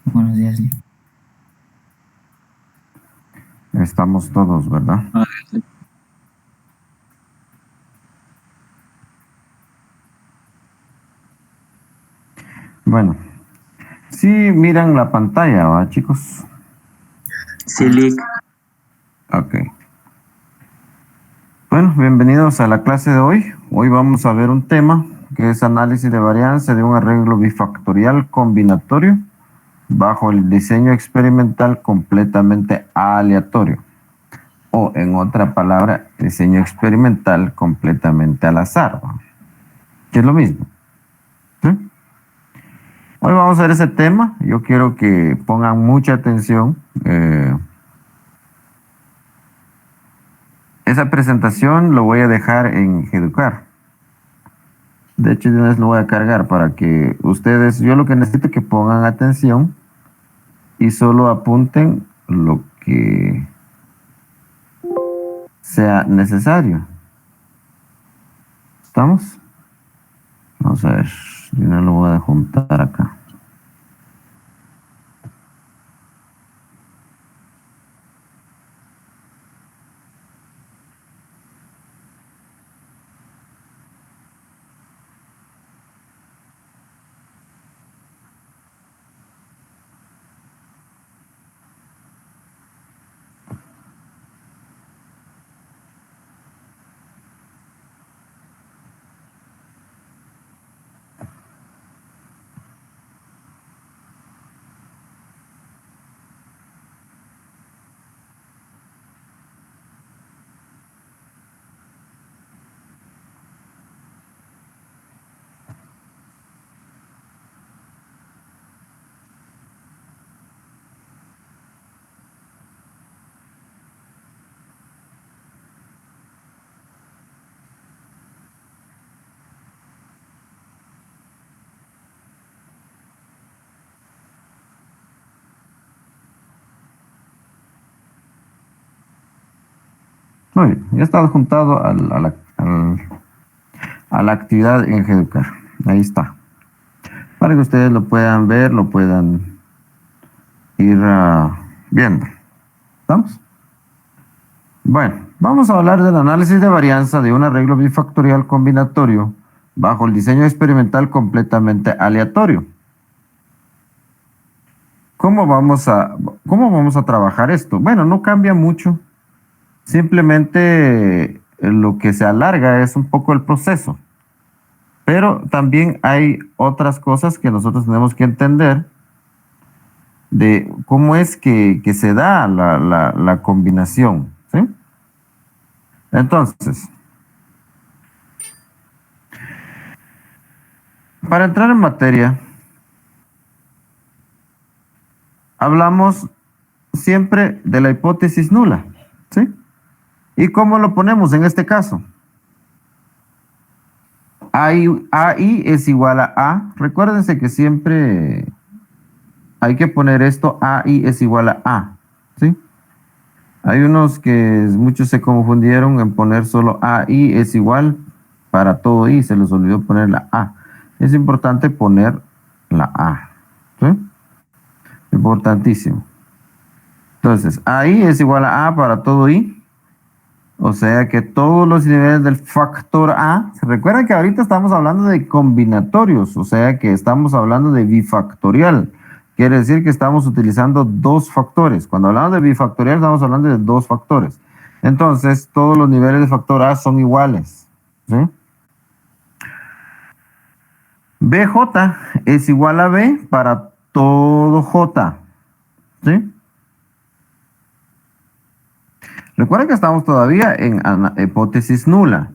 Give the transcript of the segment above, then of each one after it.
Buenos días, Lee. Estamos todos, ¿verdad? Bueno, sí miran la pantalla, ¿va, chicos? Sí, Lee. Ok. Bueno, bienvenidos a la clase de hoy. Hoy vamos a ver un tema que es análisis de varianza de un arreglo bifactorial combinatorio bajo el diseño experimental completamente aleatorio. O, en otra palabra, diseño experimental completamente al azar, ¿va? Que es lo mismo. ¿Sí? Hoy vamos a ver ese tema. Yo quiero que pongan mucha atención. Esa presentación lo voy a dejar en Educar. De hecho, de una vez lo voy a cargar para que ustedes, yo lo que necesito es que pongan atención y solo apunten lo que sea necesario. ¿Estamos? Vamos a ver, yo no lo voy a juntar acá. Muy bien, ya está adjuntado a la actividad en Educar. Ahí está. Para que ustedes lo puedan ver, lo puedan ir viendo. ¿Estamos? Bueno, vamos a hablar del análisis de varianza de un arreglo bifactorial combinatorio bajo el diseño experimental completamente aleatorio. ¿Cómo vamos a trabajar esto? Bueno, no cambia mucho. Simplemente lo que se alarga es un poco el proceso. Pero también hay otras cosas que nosotros tenemos que entender de cómo es que se da la combinación, ¿sí? Entonces, para entrar en materia, hablamos siempre de la hipótesis nula, ¿sí? ¿Y cómo lo ponemos en este caso? AI es igual a A. Recuérdense que siempre hay que poner esto, AI es igual a A, ¿sí? Hay unos que muchos se confundieron en poner solo AI es igual para todo I, se les olvidó poner la A. Es importante poner la A, ¿sí? Importantísimo. Entonces, AI es igual a A para todo I. O sea que todos los niveles del factor A, ¿se recuerdan que ahorita estamos hablando de combinatorios? O sea que estamos hablando de bifactorial. Quiere decir que estamos utilizando dos factores. Cuando hablamos de bifactorial estamos hablando de dos factores. Entonces, todos los niveles de factor A son iguales, ¿sí? BJ es igual a B para todo J, ¿sí? Recuerden que estamos todavía en hipótesis nula.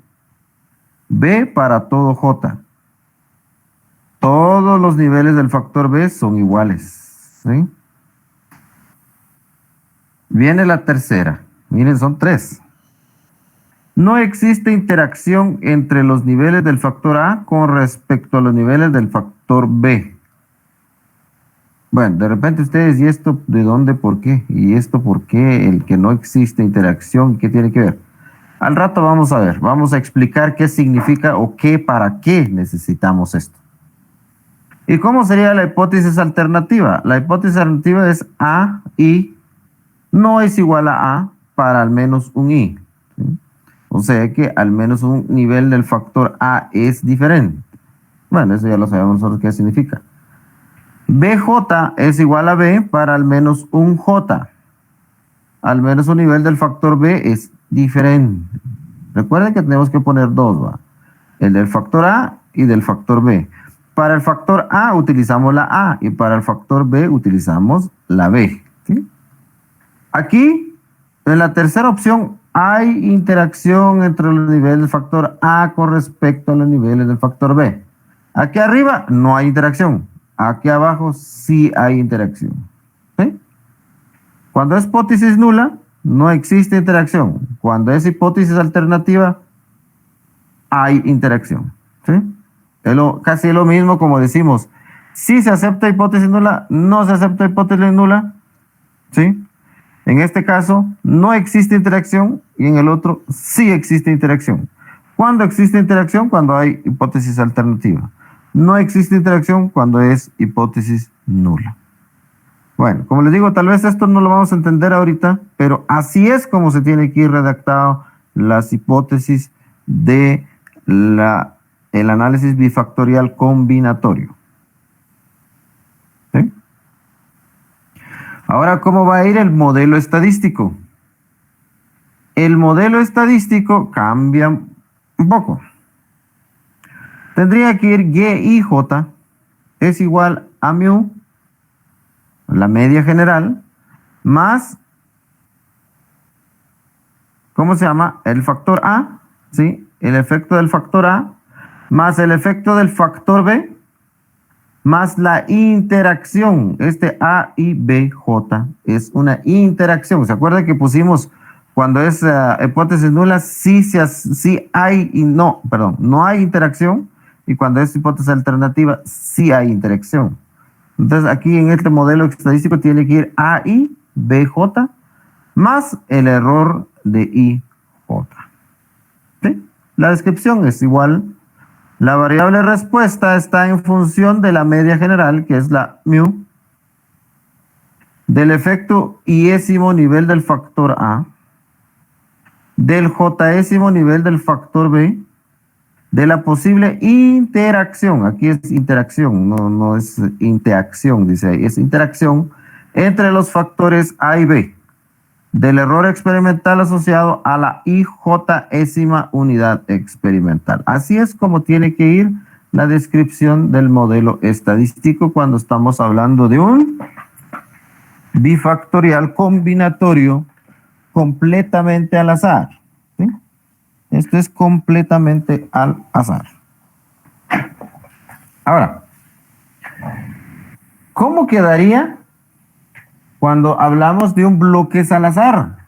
B para todo J. Todos los niveles del factor B son iguales, ¿sí? Viene la tercera. Miren, son tres. No existe interacción entre los niveles del factor A con respecto a los niveles del factor B. Bueno, de repente ustedes, ¿y esto de dónde, por qué? ¿Y esto por qué? El que no existe interacción, ¿qué tiene que ver? Al rato vamos a ver, vamos a explicar qué significa o qué, para qué necesitamos esto. ¿Y cómo sería la hipótesis alternativa? La hipótesis alternativa es A y no es igual a A para al menos un I. ¿Sí? O sea que al menos un nivel del factor A es diferente. Bueno, eso ya lo sabemos nosotros qué significa. BJ es igual a B para al menos un J. Al menos un nivel del factor B es diferente. Recuerden que tenemos que poner dos, ¿va? El del factor A y del factor B. Para el factor A utilizamos la A y para el factor B utilizamos la B. ¿Sí? Aquí, en la tercera opción, hay interacción entre los niveles del factor A con respecto a los niveles del factor B. Aquí arriba no hay interacción. Aquí abajo sí hay interacción. ¿Sí? Cuando es hipótesis nula, no existe interacción. Cuando es hipótesis alternativa, hay interacción. ¿Sí? Casi lo mismo como decimos, si se acepta hipótesis nula, no se acepta hipótesis nula. ¿Sí? En este caso, no existe interacción y en el otro sí existe interacción. ¿Cuándo existe interacción? Cuando hay hipótesis alternativa. No existe interacción cuando es hipótesis nula. Bueno, como les digo, tal vez esto no lo vamos a entender ahorita, pero así es como se tiene que ir redactado las hipótesis de el análisis bifactorial combinatorio. ¿Sí? Ahora, ¿cómo va a ir el modelo estadístico? El modelo estadístico cambia un poco. Tendría que ir GIJ es igual a mu, la media general, más, ¿cómo se llama? El factor A, ¿sí? El efecto del factor A, más el efecto del factor B, más la interacción. Este A y BJ es una interacción. ¿Se acuerdan que pusimos cuando es hipótesis nula, sí hay y no, perdón, no hay interacción? Y cuando es hipótesis alternativa, sí hay interacción. Entonces aquí en este modelo estadístico tiene que ir A y BJ más el error de IJ. ¿Sí? La descripción es igual. La variable respuesta está en función de la media general, que es la mu, del efecto iésimo nivel del factor A, del jésimo nivel del factor B, de la posible interacción, aquí es interacción, no es interacción, dice ahí, es interacción entre los factores A y B, del error experimental asociado a la IJésima unidad experimental. Así es como tiene que ir la descripción del modelo estadístico cuando estamos hablando de un bifactorial combinatorio completamente al azar. ¿Sí? Esto es completamente al azar. Ahora, ¿cómo quedaría cuando hablamos de un bloque al azar?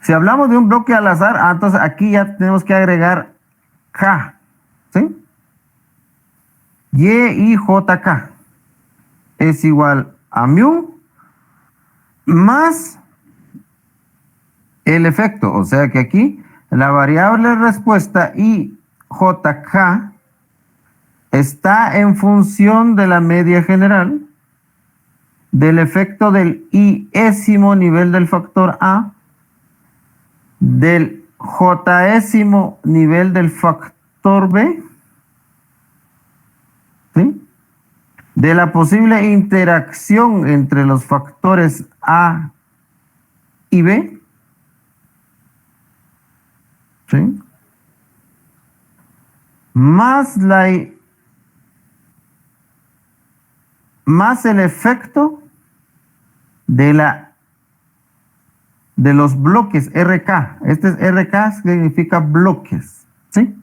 Si hablamos de un bloque al azar, entonces aquí ya tenemos que agregar K, ¿sí? YIJK es igual a mu más el efecto, o sea que aquí la variable respuesta IJK está en función de la media general, del efecto del iésimo nivel del factor A, del jésimo nivel del factor B, ¿sí? De la posible interacción entre los factores A y B, ¿sí? Más el efecto de los bloques RK. Este es RK, significa bloques, ¿sí?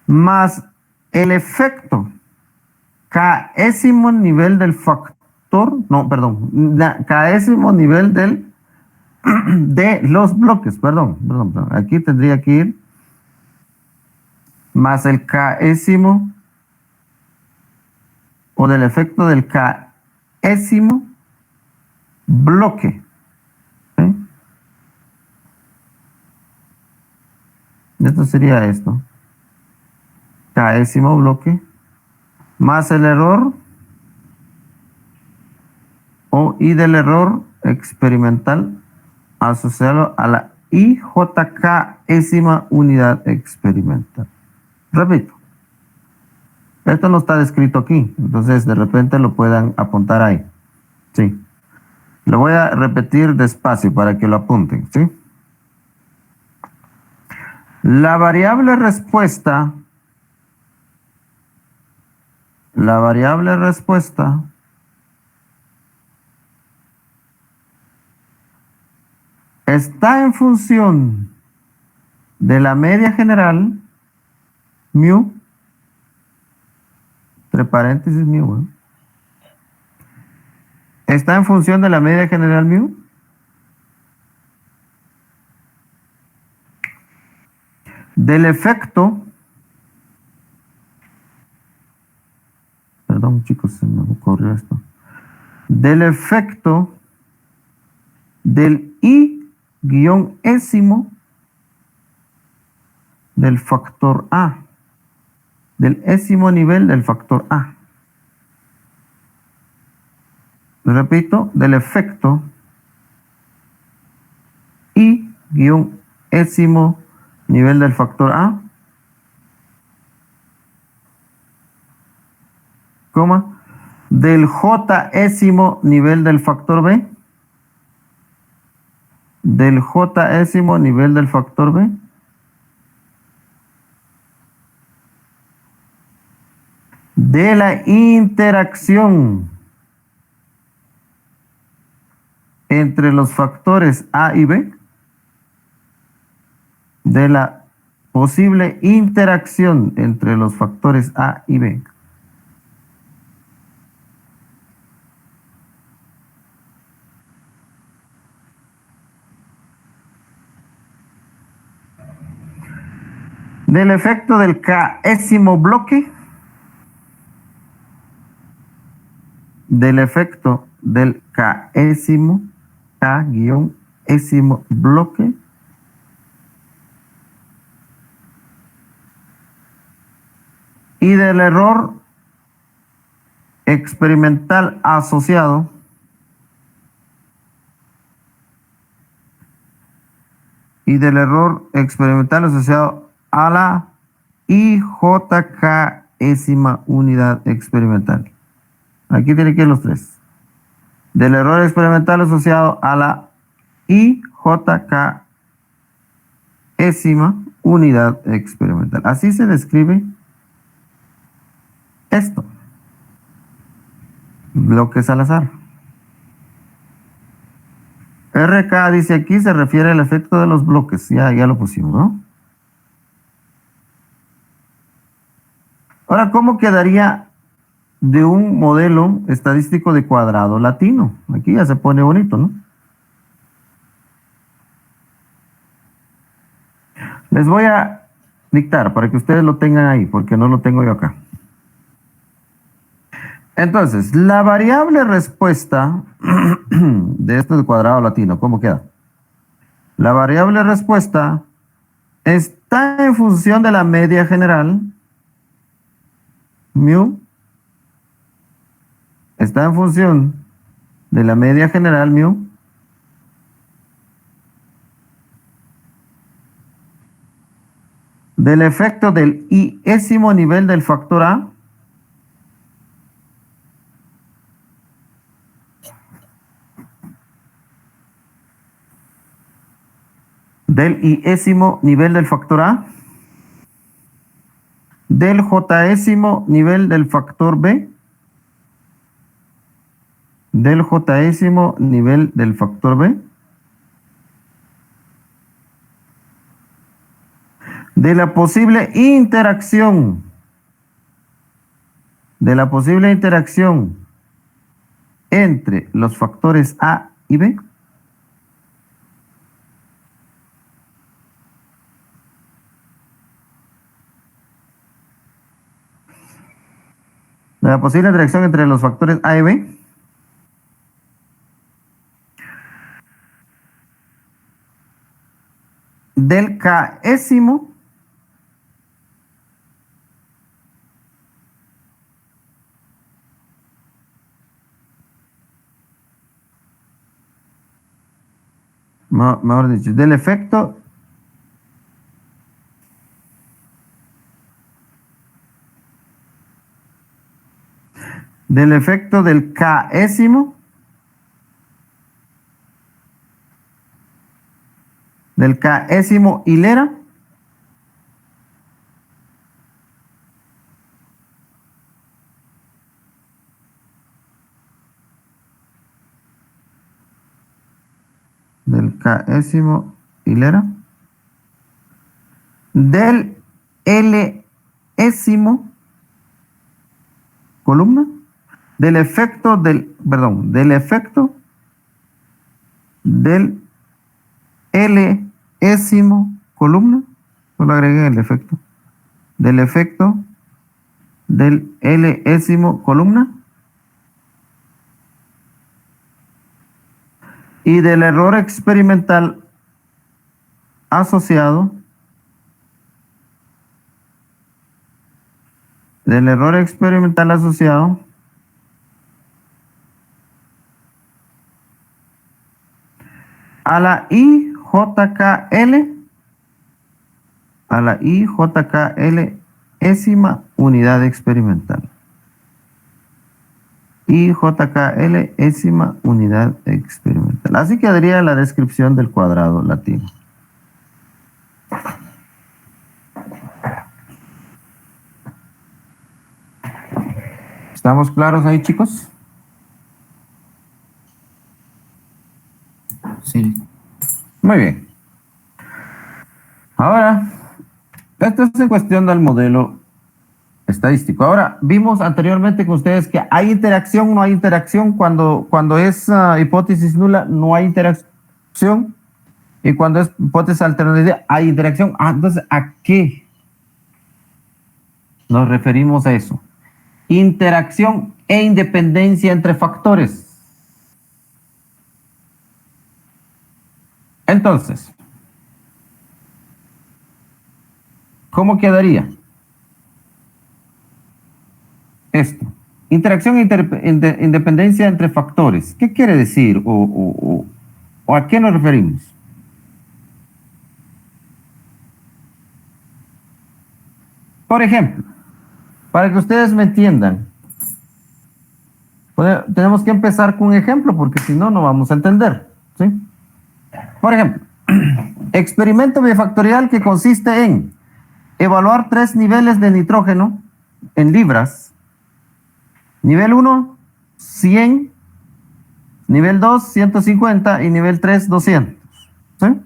Más el efecto késimo nivel del factor, no, perdón, késimo nivel de los bloques, perdón, aquí tendría que ir más el késimo o del efecto del késimo bloque. ¿Sí? Esto sería esto. késimo bloque, más el error o I del error experimental asociado a la IJK-ésima unidad experimental. Repito, esto no está descrito aquí, entonces de repente lo puedan apuntar ahí. Sí. Lo voy a repetir despacio para que lo apunten, ¿sí? La variable respuesta está en función de la media general, mu, entre paréntesis mu, ¿eh? Está en función de la media general mu del efecto, perdón chicos, se me ocurrió esto, del efecto del I-ésimo del factor A, del ésimo nivel del factor A. Repito, del efecto I-ésimo nivel del factor A, coma, del J-ésimo nivel del factor B, del J-ésimo nivel del factor B, de la interacción entre los factores A y B, de la posible interacción entre los factores A y B. Del efecto del K-ésimo bloque, del efecto del K-ésimo, K-ésimo bloque, y del error experimental asociado a la IJK-ésima unidad experimental. Aquí tiene que ir los tres. Del error experimental asociado a la IJK-ésima unidad experimental. Así se describe esto. Bloques al azar. RK dice aquí, se refiere al efecto de los bloques. Ya lo pusimos, ¿no? Ahora, ¿cómo quedaría de un modelo estadístico de cuadrado latino? Aquí ya se pone bonito, ¿no? Les voy a dictar para que ustedes lo tengan ahí, porque no lo tengo yo acá. Entonces, la variable respuesta de esto del cuadrado latino, ¿cómo queda? La variable respuesta está en función de la media general, mu, está en función de la media general, mu, del efecto del I-ésimo nivel del factor A, del I-ésimo nivel del factor A, del J-ésimo nivel del factor B, del J-ésimo nivel del factor B, de la posible interacción entre los factores A y B, de la posible interacción entre los factores A y B, del K-ésimo mejor dicho, del efecto del késimo hilera del Lésimo columna, del efecto del Lésimo columna, solo agregué el efecto, del efecto del Lésimo columna y del error experimental asociado a la IJKL ésima unidad experimental. IJKL ésima unidad experimental. Así quedaría la descripción del cuadrado latino. ¿Estamos claros ahí, chicos? Sí. Muy bien. Ahora, esto es en cuestión del modelo estadístico. Ahora, vimos anteriormente con ustedes que hay interacción, no hay interacción. Cuando es hipótesis nula, no hay interacción. Y cuando es hipótesis alternativa, hay interacción. Entonces, ¿a qué nos referimos a eso? Interacción e independencia entre factores. Entonces, ¿cómo quedaría esto? Interacción e independencia entre factores. ¿Qué quiere decir? ¿O a qué nos referimos? Por ejemplo, para que ustedes me entiendan, tenemos que empezar con un ejemplo, porque si no, no vamos a entender, ¿sí? Por ejemplo, experimento bifactorial que consiste en evaluar 3 niveles de nitrógeno en libras. Nivel 1, 100. Nivel 2, 150. Y nivel 3, 200. ¿Sí?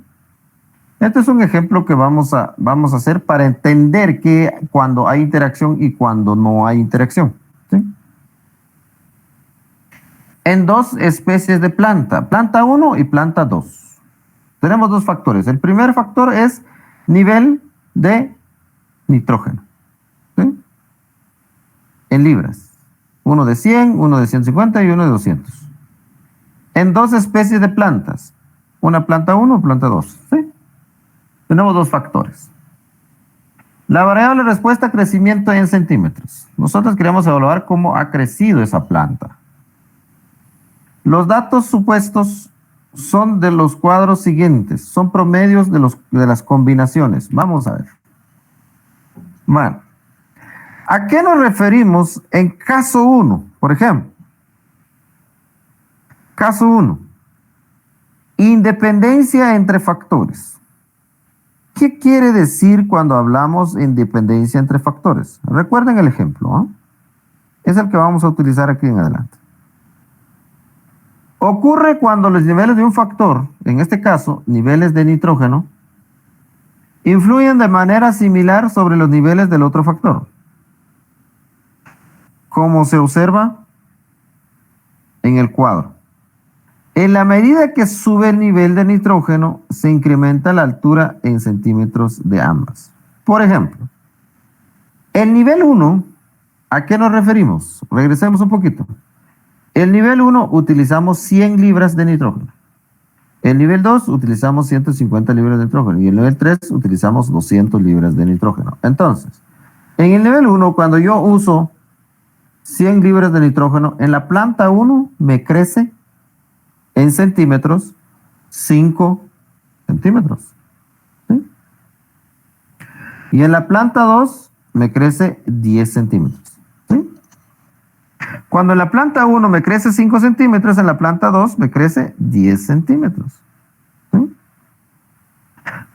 Este es un ejemplo que vamos a hacer para entender que cuando hay interacción y cuando no hay interacción. ¿Sí? En 2 especies de planta. Planta 1 y planta 2. Tenemos 2 factores. El primer factor es nivel de nitrógeno. ¿Sí? En libras. Uno de 100, uno de 150 y uno de 200. En 2 especies de plantas. Una planta 1 y planta 2. ¿Sí? Tenemos 2 factores. La variable respuesta crecimiento en centímetros. Nosotros queremos evaluar cómo ha crecido esa planta. Los datos supuestos son de los cuadros siguientes. Son promedios de las combinaciones. Vamos a ver. Bueno, ¿a qué nos referimos en caso 1? Por ejemplo, caso 1. Independencia entre factores. ¿Qué quiere decir cuando hablamos de independencia entre factores? Recuerden el ejemplo, ¿eh? Es el que vamos a utilizar aquí en adelante. Ocurre cuando los niveles de un factor, en este caso, niveles de nitrógeno, influyen de manera similar sobre los niveles del otro factor. Como se observa en el cuadro. En la medida que sube el nivel de nitrógeno, se incrementa la altura en centímetros de ambas. Por ejemplo, el nivel 1, ¿a qué nos referimos? Regresemos un poquito. El nivel 1 utilizamos 100 libras de nitrógeno. El nivel 2 utilizamos 150 libras de nitrógeno. Y el nivel 3 utilizamos 200 libras de nitrógeno. Entonces, en el nivel 1, cuando yo uso 100 libras de nitrógeno, en la planta 1 me crece en centímetros 5 centímetros. ¿Sí? Y en la planta 2 me crece 10 centímetros. ¿Sí? Cuando en la planta 1 me crece 5 centímetros, en la planta 2 me crece 10 centímetros. ¿Sí?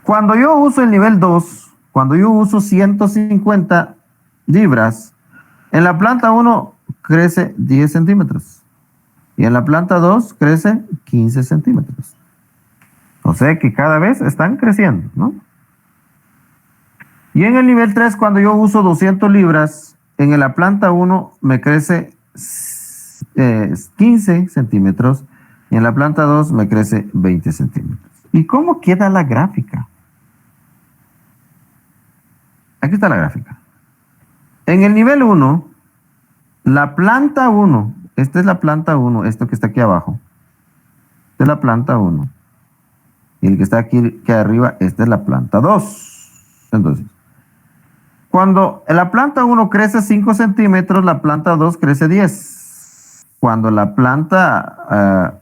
Cuando yo uso el nivel 2, cuando yo uso 150 libras, en la planta 1 crece 10 centímetros. Y en la planta 2 crece 15 centímetros. O sea que cada vez están creciendo, ¿no? Y en el nivel 3, cuando yo uso 200 libras, en la planta 1 me crece 15 centímetros y en la planta 2 me crece 20 centímetros. ¿Y cómo queda la gráfica? Aquí está la gráfica. En el nivel 1, la planta 1, esta es la planta 1, esto que está aquí abajo, esta es la planta 1. Y el que está aquí arriba, esta es la planta 2. Entonces, cuando la planta 1 crece 5 centímetros, la planta 2 crece 10. Cuando la planta,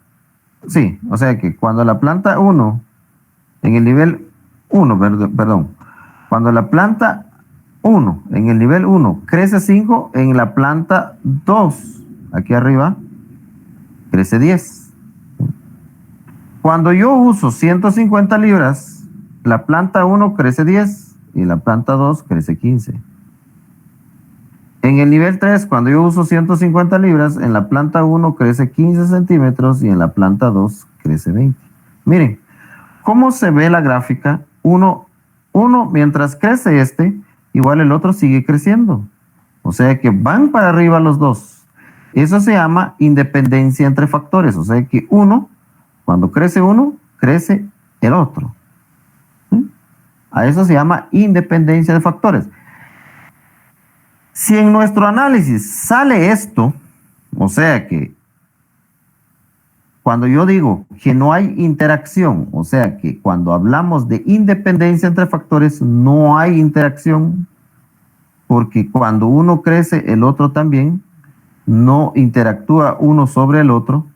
o sea que cuando la planta 1, en el nivel 1, perdón, cuando la planta 1, en el nivel 1, crece 5, en la planta 2, aquí arriba, crece 10. Cuando yo uso 150 libras, la planta 1 crece 10 y la planta 2 crece 15. En el nivel 3, cuando yo uso 150 libras, en la planta 1 crece 15 centímetros y en la planta 2 crece 20. Miren, ¿cómo se ve la gráfica? Uno, mientras crece igual el otro sigue creciendo. O sea que van para arriba los dos. Eso se llama independencia entre factores. O sea que cuando crece uno, crece el otro. ¿Sí? A eso se llama independencia de factores. Si en nuestro análisis sale esto, o sea que cuando yo digo que no hay interacción, o sea que cuando hablamos de independencia entre factores, no hay interacción, porque cuando uno crece, el otro también, no interactúa uno sobre el otro.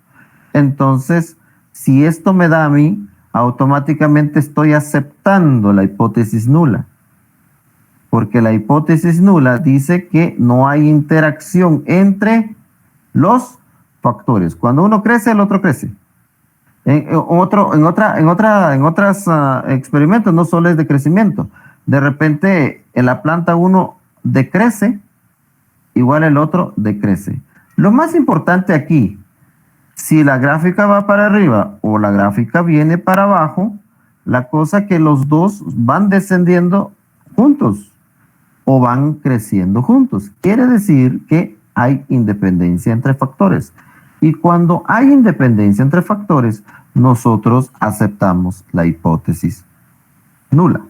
Entonces, si esto me da a mí, automáticamente estoy aceptando la hipótesis nula. Porque la hipótesis nula dice que no hay interacción entre los factores. Cuando uno crece, el otro crece. En otros experimentos no solo es de crecimiento. De repente, en la planta 1 decrece, igual el otro decrece. Lo más importante aquí, si la gráfica va para arriba o la gráfica viene para abajo, la cosa que los dos van descendiendo juntos o van creciendo juntos. Quiere decir que hay independencia entre factores. Y cuando hay independencia entre factores, nosotros aceptamos la hipótesis nula.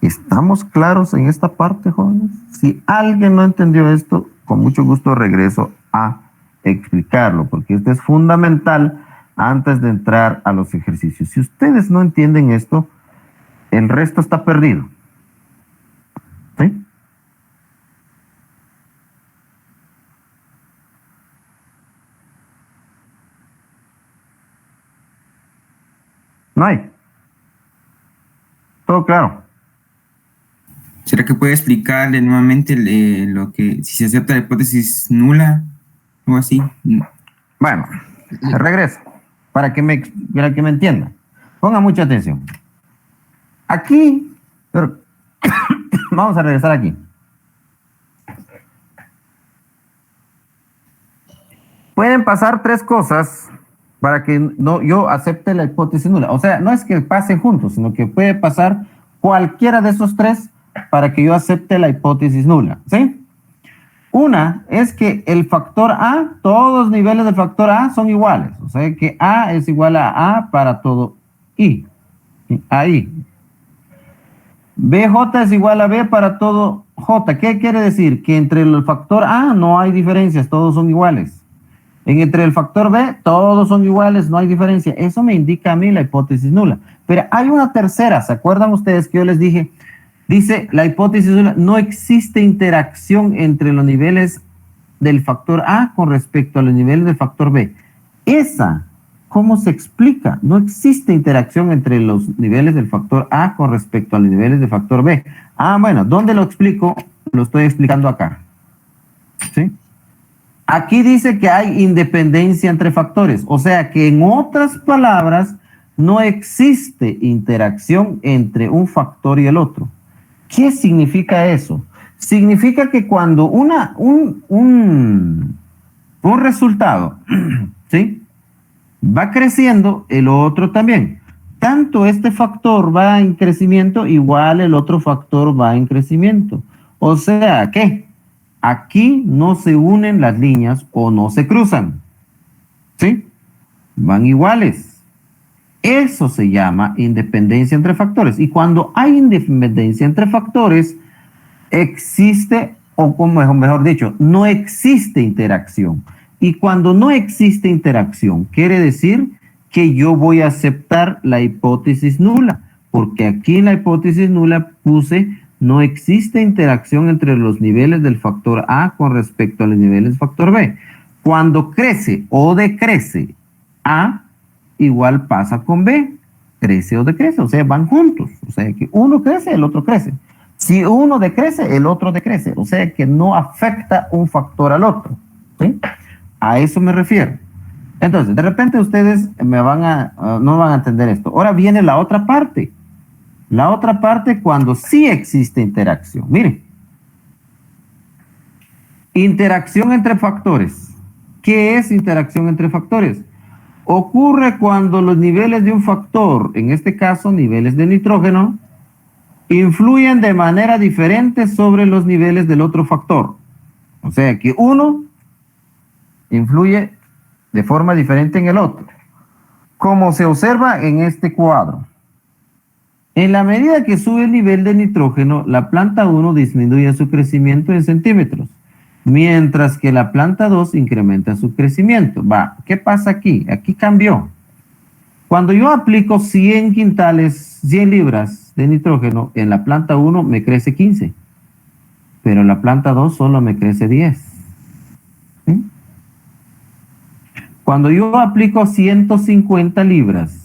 ¿Estamos claros en esta parte, jóvenes? Si alguien no entendió esto, con mucho gusto regreso a explicarlo, porque esto es fundamental antes de entrar a los ejercicios. Si ustedes no entienden esto, el resto está perdido. ¿Sí? No hay. Todo claro. ¿Será que puede explicarle nuevamente lo que, si se acepta la hipótesis nula o así? Bueno, regreso para que me entiendan. Pongan mucha atención. Aquí, vamos a regresar aquí. Pueden pasar tres cosas para que yo acepte la hipótesis nula. O sea, no es que pasen juntos, sino que puede pasar cualquiera de esos tres para que yo acepte la hipótesis nula. ¿Sí? Una es que el factor A, todos los niveles del factor A son iguales. O sea que A es igual a A para todo I. Ahí. BJ es igual a B para todo J. ¿Qué quiere decir? Que entre el factor A no hay diferencias, todos son iguales. Entre el factor B, todos son iguales, no hay diferencia. Eso me indica a mí la hipótesis nula. Pero hay una tercera, ¿se acuerdan ustedes que yo les dije? Dice la hipótesis nula, no existe interacción entre los niveles del factor A con respecto a los niveles del factor B. Esa ¿cómo se explica? No existe interacción entre los niveles del factor A con respecto a los niveles del factor B. Ah, bueno, ¿dónde lo explico? Lo estoy explicando acá. ¿Sí? Aquí dice que hay independencia entre factores, o sea que en otras palabras no existe interacción entre un factor y el otro. ¿Qué significa eso? Significa que cuando un resultado, ¿sí?, va creciendo, el otro también. Tanto este factor va en crecimiento, igual el otro factor va en crecimiento. O sea que aquí no se unen las líneas o no se cruzan. ¿Sí? Van iguales. Eso se llama independencia entre factores. Y cuando hay independencia entre factores, existe, o como mejor dicho, no existe interacción. Y cuando no existe interacción, quiere decir que yo voy a aceptar la hipótesis nula, porque aquí en la hipótesis nula puse no existe interacción entre los niveles del factor A con respecto a los niveles del factor B. Cuando crece o decrece A, igual pasa con B, crece o decrece, o sea, van juntos, o sea que uno crece, el otro crece. Si uno decrece, el otro decrece, o sea que no afecta un factor al otro, ¿sí? A eso me refiero. Entonces, de repente ustedes no van a entender esto. Ahora viene la otra parte. La otra parte cuando sí existe interacción. Miren. Interacción entre factores. ¿Qué es interacción entre factores? Ocurre cuando los niveles de un factor, en este caso niveles de nitrógeno, influyen de manera diferente sobre los niveles del otro factor. O sea que uno influye de forma diferente en el otro, como se observa en este cuadro. En la medida que sube el nivel de nitrógeno, la planta 1 disminuye su crecimiento en centímetros, mientras que la planta 2 incrementa su crecimiento. ¿Qué pasa aquí? Aquí cambió. Cuando yo aplico 100 quintales, 100 libras de nitrógeno, en la planta 1 me crece 15, pero en la planta 2 solo me crece 10. ¿Sí? Cuando yo aplico 150 libras,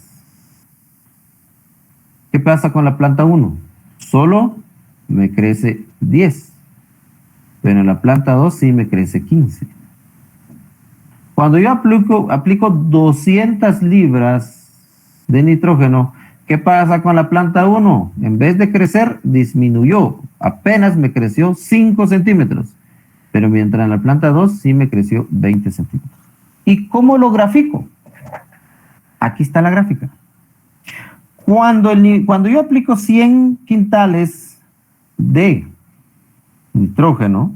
¿qué pasa con la planta 1? Solo me crece 10, pero en la planta 2 sí me crece 15. Cuando yo aplico 200 libras de nitrógeno, ¿qué pasa con la planta 1? En vez de crecer, disminuyó. Apenas me creció 5 centímetros, pero mientras en la planta 2 sí me creció 20 centímetros. ¿Y cómo lo grafico? Aquí está la gráfica. Cuando yo aplico 100 quintales de nitrógeno,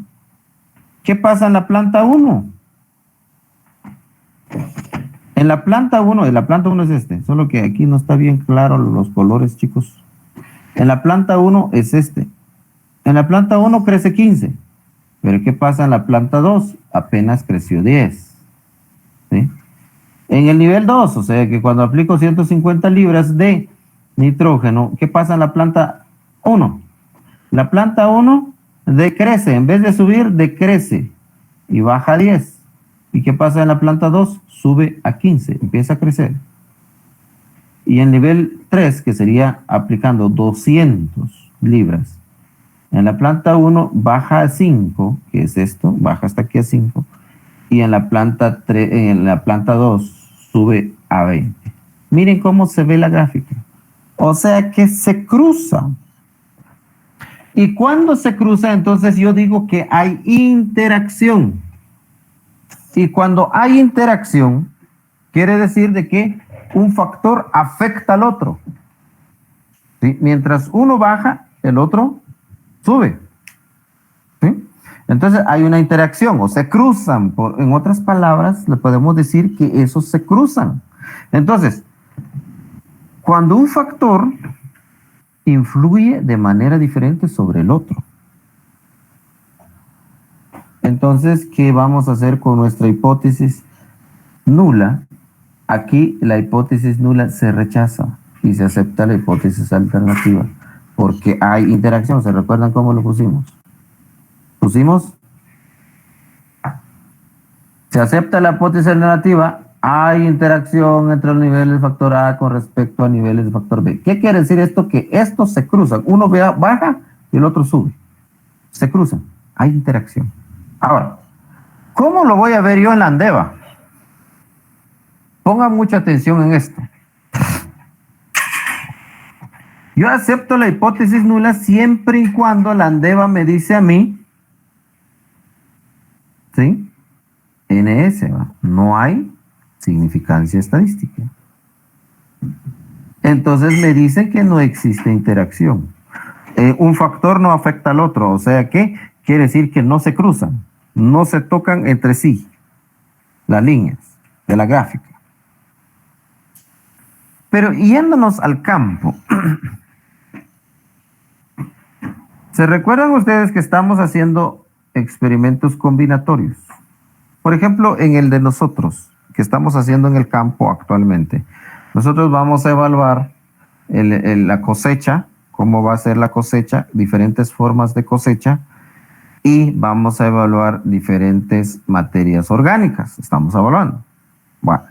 ¿qué pasa en la planta 1? En la planta 1 es este, solo que aquí no está bien claro los colores, chicos. En la planta 1 es este. En la planta 1 crece 15, pero ¿qué pasa en la planta 2? Apenas creció 10. ¿Sí? En el nivel 2, o sea que cuando aplico 150 libras de nitrógeno, ¿qué pasa en la planta 1? La planta 1 decrece, en vez de subir, decrece y baja a 10. ¿Y qué pasa en la planta 2? Sube a 15, empieza a crecer. Y en nivel 3, que sería aplicando 200 libras, en la planta 1 baja a 5, que es esto, baja hasta aquí a 5. Y en la planta 2 sube a 20. Miren cómo se ve la gráfica. O sea que se cruza. Y cuando se cruza, entonces yo digo que hay interacción. Y cuando hay interacción, quiere decir de que un factor afecta al otro. ¿Sí? Mientras uno baja, el otro sube. ¿Sí? Entonces hay una interacción o se cruzan. En otras palabras, le podemos decir que esos se cruzan. Entonces, cuando un factor influye de manera diferente sobre el otro, entonces, ¿qué vamos a hacer con nuestra hipótesis nula? Aquí la hipótesis nula se rechaza y se acepta la hipótesis alternativa porque hay interacción. ¿Se recuerdan cómo lo pusimos? Se acepta la hipótesis alternativa, hay interacción entre los niveles de factor A con respecto a niveles de factor B. ¿Qué quiere decir esto? Que estos se cruzan. Uno baja y el otro sube. Se cruzan. Hay interacción. Ahora, ¿cómo lo voy a ver yo en la ANDEVA? Pongan mucha atención en esto. Yo acepto la hipótesis nula siempre y cuando la ANDEVA me dice a mí, ¿sí? NS, ¿va? No hay significancia estadística. Entonces me dice que no existe interacción. Un factor no afecta al otro, o sea que quiere decir que no se cruzan, no se tocan entre sí las líneas de la gráfica. Pero yéndonos al campo, ¿se recuerdan ustedes que estamos haciendo experimentos combinatorios? Por ejemplo, en el de nosotros, que estamos haciendo en el campo actualmente, nosotros vamos a evaluar la cosecha, cómo va a ser la cosecha, diferentes formas de cosecha, y vamos a evaluar diferentes materias orgánicas. Estamos evaluando. Bueno.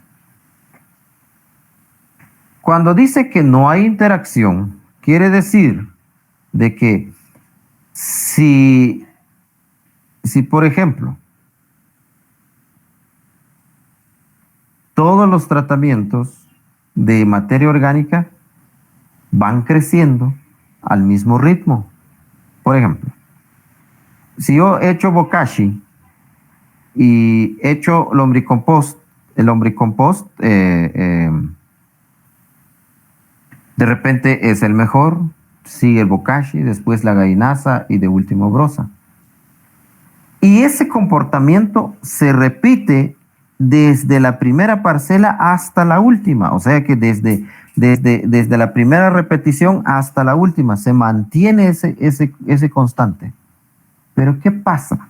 Cuando dice que no hay interacción, quiere decir de que si por ejemplo, todos los tratamientos de materia orgánica van creciendo al mismo ritmo. Por ejemplo, si yo he hecho bokashi y he hecho lombricompost, el lombricompost de repente es el mejor, sigue el bokashi, después la gallinaza y de último brosa. Y ese comportamiento se repite desde la primera parcela hasta la última, o sea que desde la primera repetición hasta la última se mantiene ese constante. Pero ¿qué pasa?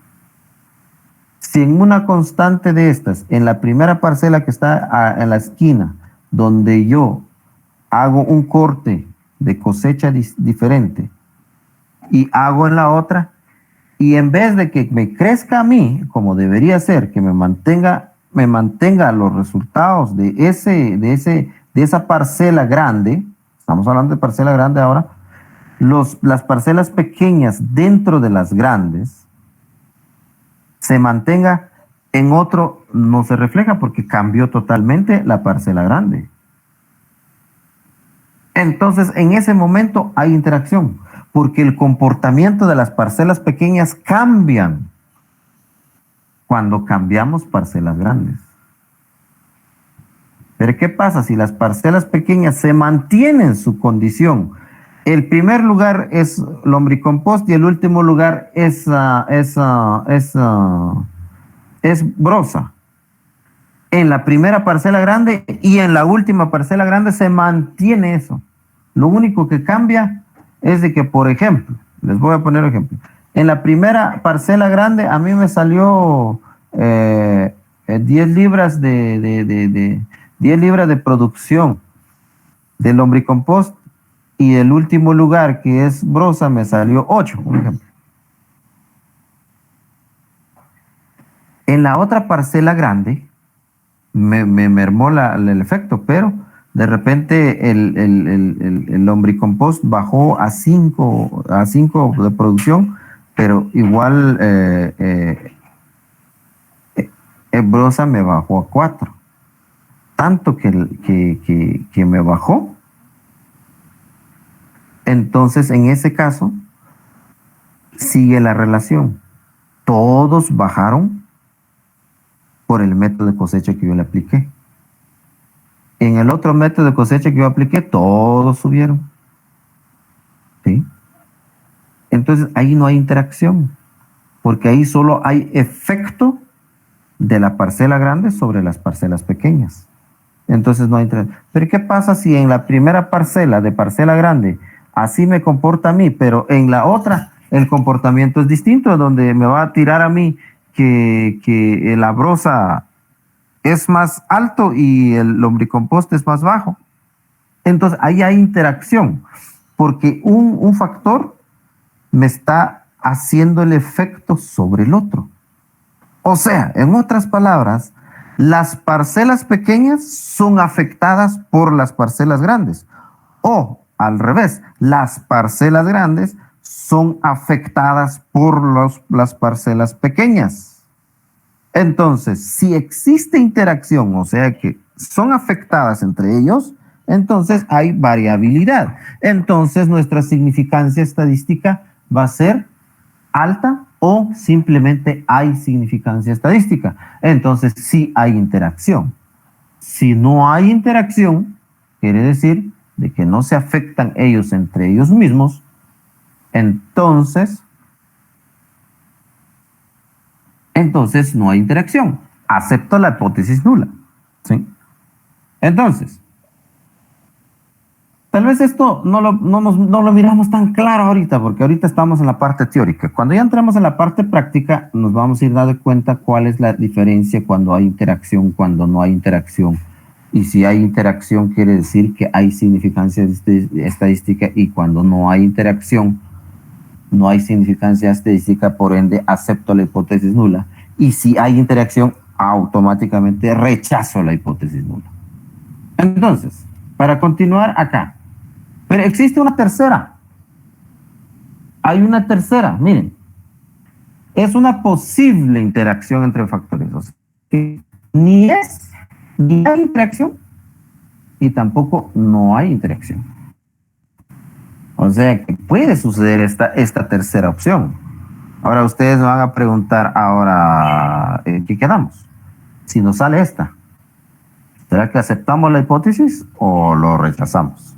Si en una constante de estas, en la primera parcela que está en la esquina, donde yo hago un corte de cosecha diferente y hago en la otra, y en vez de que me crezca a mí, como debería ser, que me mantenga los resultados de esa parcela grande, estamos hablando de parcela grande ahora, las parcelas pequeñas dentro de las grandes, se mantenga en otro, no se refleja porque cambió totalmente la parcela grande. Entonces, en ese momento hay interacción, porque el comportamiento de las parcelas pequeñas cambian cuando cambiamos parcelas grandes. Pero ¿qué pasa si las parcelas pequeñas se mantienen su condición? El primer lugar es lombricompost y el último lugar es brosa. En la primera parcela grande y en la última parcela grande se mantiene eso. Lo único que cambia es de que, por ejemplo, les voy a poner un ejemplo. En la primera parcela grande a mí me salió 10 libras 10 libras de producción del lombricompost y el último lugar, que es brosa, me salió 8, por ejemplo. En la otra parcela grande me mermó el efecto, pero de repente el lombricompost bajó a 5 de producción, pero igual brosa me bajó a 4. Tanto que me bajó. Entonces, en ese caso, sigue la relación. Todos bajaron por el método de cosecha que yo le apliqué. En el otro método de cosecha que yo apliqué, todos subieron. ¿Sí? Entonces, ahí no hay interacción, porque ahí solo hay efecto de la parcela grande sobre las parcelas pequeñas. Entonces no hay interacción. Pero ¿qué pasa si en la primera parcela de parcela grande así me comporta a mí, pero en la otra el comportamiento es distinto, donde me va a tirar a mí que la brosa es más alto y el lombricompost es más bajo? Entonces ahí hay interacción, porque un factor me está haciendo el efecto sobre el otro. O sea, en otras palabras, las parcelas pequeñas son afectadas por las parcelas grandes. O al revés, las parcelas grandes son afectadas por las parcelas pequeñas. Entonces, si existe interacción, o sea que son afectadas entre ellos, entonces hay variabilidad. Entonces nuestra significancia estadística va a ser alta o simplemente hay significancia estadística. Entonces sí hay interacción. Si no hay interacción, quiere decir de que no se afectan ellos entre ellos mismos, entonces no hay interacción. Acepto la hipótesis nula. ¿Sí? Entonces, tal vez esto no lo miramos tan claro ahorita, porque ahorita estamos en la parte teórica. Cuando ya entramos en la parte práctica, nos vamos a ir dando cuenta cuál es la diferencia cuando hay interacción, cuando no hay interacción. Y si hay interacción, quiere decir que hay significancia estadística, y cuando no hay interacción, no hay significancia estadística, por ende, acepto la hipótesis nula. Y si hay interacción, automáticamente rechazo la hipótesis nula. Entonces, para continuar acá, pero existe una tercera. Hay una tercera, miren. Es una posible interacción entre factores. O sea, que ni hay interacción y tampoco no hay interacción. O sea que puede suceder esta tercera opción. Ahora ustedes me van a preguntar, ahora, ¿en qué quedamos? Si nos sale esta, ¿será que aceptamos la hipótesis o lo rechazamos?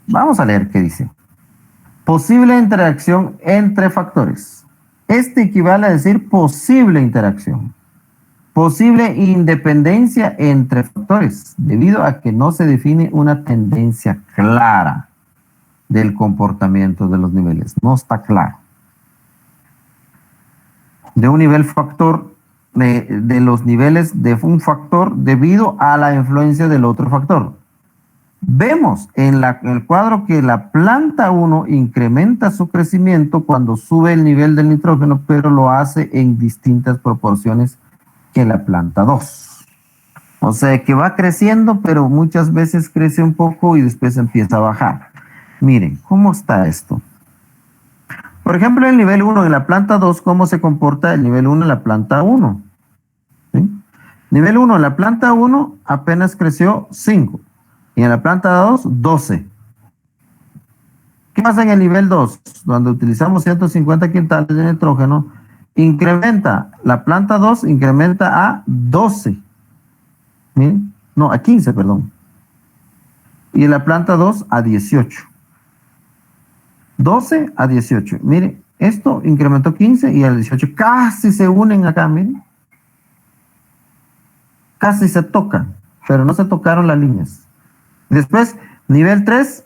Vamos a leer qué dice. Posible interacción entre factores. Este equivale a decir posible interacción. Posible independencia entre factores, debido a que no se define una tendencia clara del comportamiento de los niveles. No está claro. De un nivel factor, de los niveles de un factor debido a la influencia del otro factor. Vemos en el cuadro que la planta 1 incrementa su crecimiento cuando sube el nivel del nitrógeno, pero lo hace en distintas proporciones que la planta 2. O sea que va creciendo, pero muchas veces crece un poco y después empieza a bajar. Miren, ¿cómo está esto? Por ejemplo, el nivel 1 en la planta 2, ¿cómo se comporta el nivel 1 en la planta 1? ¿Sí? Nivel 1 en la planta 1 apenas creció 5. Y en la planta 2, 12. ¿Qué pasa en el nivel 2? Cuando utilizamos 150 quintales de nitrógeno, incrementa, la planta 2 incrementa a 12. ¿Miren? No, a 15, perdón. Y la planta 2 a 18. 12 a 18. Miren, esto incrementó 15 y al 18 casi se unen acá, miren. Casi se tocan, pero no se tocaron las líneas. Después, nivel 3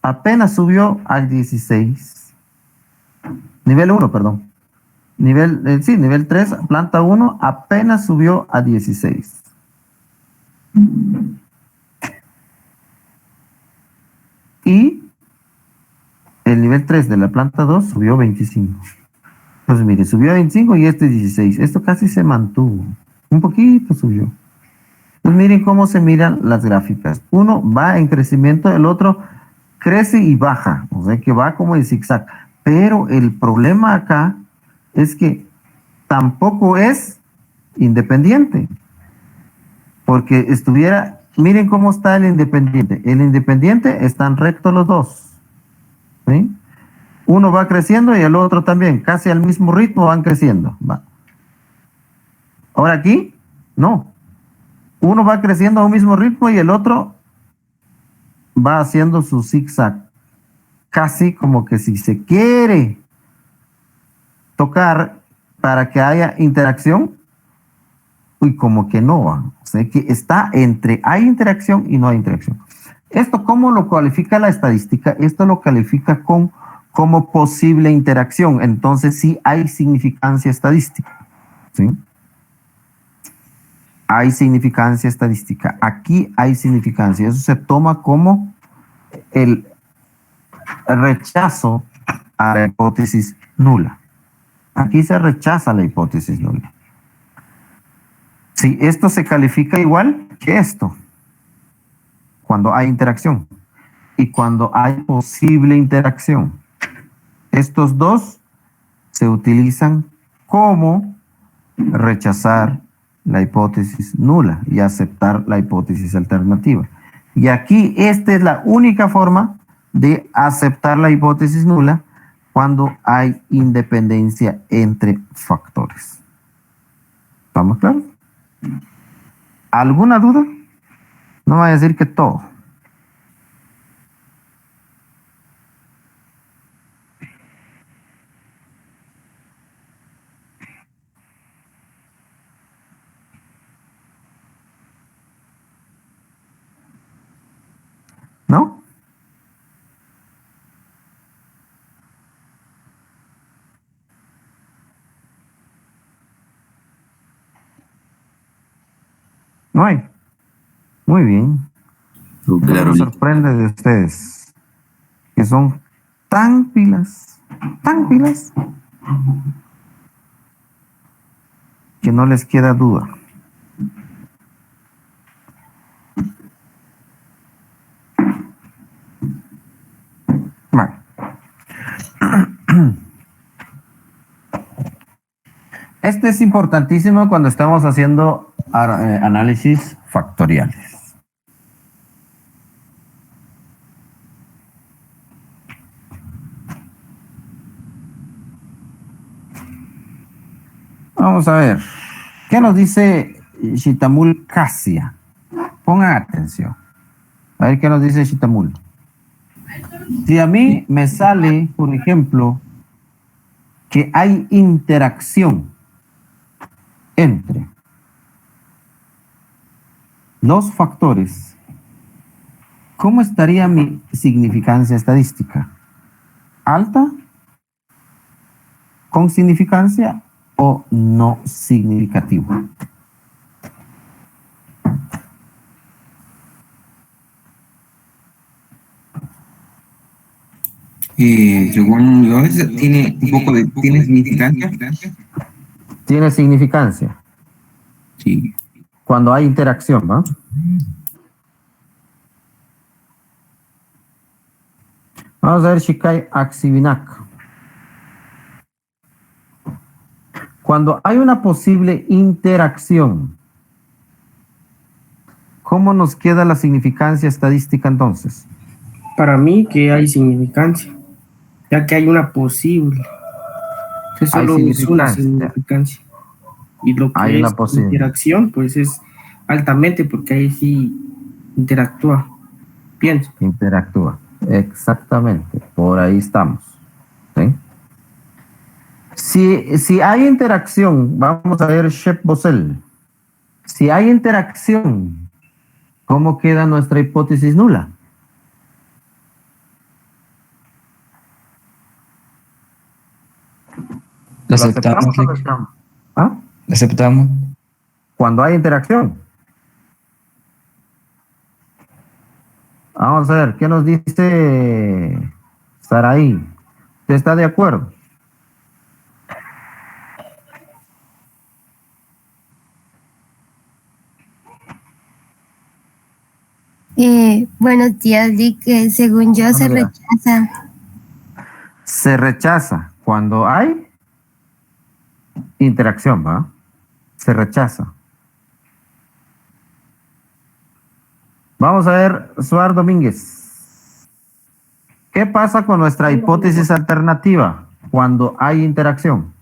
apenas subió al 16. Nivel 1, perdón. Nivel 3, planta 1, apenas subió a 16. Y el nivel 3 de la planta 2 subió 25. Pues mire, subió a 25 y este 16. Esto casi se mantuvo. Un poquito subió. Pues miren cómo se miran las gráficas. Uno va en crecimiento, el otro crece y baja. O sea que va como en zigzag. Pero el problema acá es que tampoco es independiente. Porque miren cómo está el independiente. El independiente están rectos los dos. ¿Sí? Uno va creciendo y el otro también. Casi al mismo ritmo van creciendo. Va. Ahora aquí, no. Uno va creciendo a un mismo ritmo y el otro va haciendo su zigzag. Casi como que si se quiere tocar para que haya interacción, y como que no va. O sea que está entre hay interacción y no hay interacción. ¿Esto cómo lo califica la estadística? Esto lo califica como posible interacción. Entonces sí hay significancia estadística. ¿Sí? Hay significancia estadística. Aquí hay significancia. Eso se toma como el rechazo a la hipótesis nula. Aquí se rechaza la hipótesis nula. Si esto se califica igual que esto, cuando hay interacción y cuando hay posible interacción, estos dos se utilizan como rechazar la hipótesis nula y aceptar la hipótesis alternativa. Y aquí esta es la única forma de aceptar la hipótesis nula cuando hay independencia entre factores. ¿Estamos claros? ¿Alguna duda? No voy a decir que todo. ¿No? No hay. Muy bien. Claro. Me sorprende de ustedes que son tan pilas, que no les queda duda. Bueno. Este es importantísimo cuando estamos haciendo análisis factoriales. Vamos a ver. ¿Qué nos dice Shitamul Kasia? Pongan atención. A ver qué nos dice Shitamul. Si a mí me sale, por ejemplo, que hay interacción entre los factores, ¿cómo estaría mi significancia estadística? ¿Alta? ¿Con significancia o no significativo? Según yo, tiene un poco de, tiene significancia. Tiene significancia Sí. cuando hay interacción, ¿no? Vamos a ver Shikai Axivinak. Cuando hay una posible interacción, ¿cómo nos queda la significancia estadística entonces? Para mí que hay significancia, ya que hay una posible. Eso Hay solo es una significancia. significancia. Y lo que Hay es una posible. interacción, pues es altamente, porque ahí sí interactúa. Pienso. Interactúa. Exactamente. Por ahí estamos. ¿Sí? Si hay interacción, vamos a ver Shep Bosel. Si hay interacción, ¿cómo queda nuestra hipótesis nula? Lo aceptamos. o no aceptamos? ¿Ah? Lo aceptamos. Cuando hay interacción. Vamos a ver, ¿qué nos dice Saraí? ¿Usted está de acuerdo? Buenos días, Lick. Según yo se Buenos días. rechaza. Se rechaza cuando hay interacción, ¿va? Se rechaza. Vamos a ver, Suar Domínguez. ¿Qué pasa con nuestra hipótesis alternativa cuando hay interacción?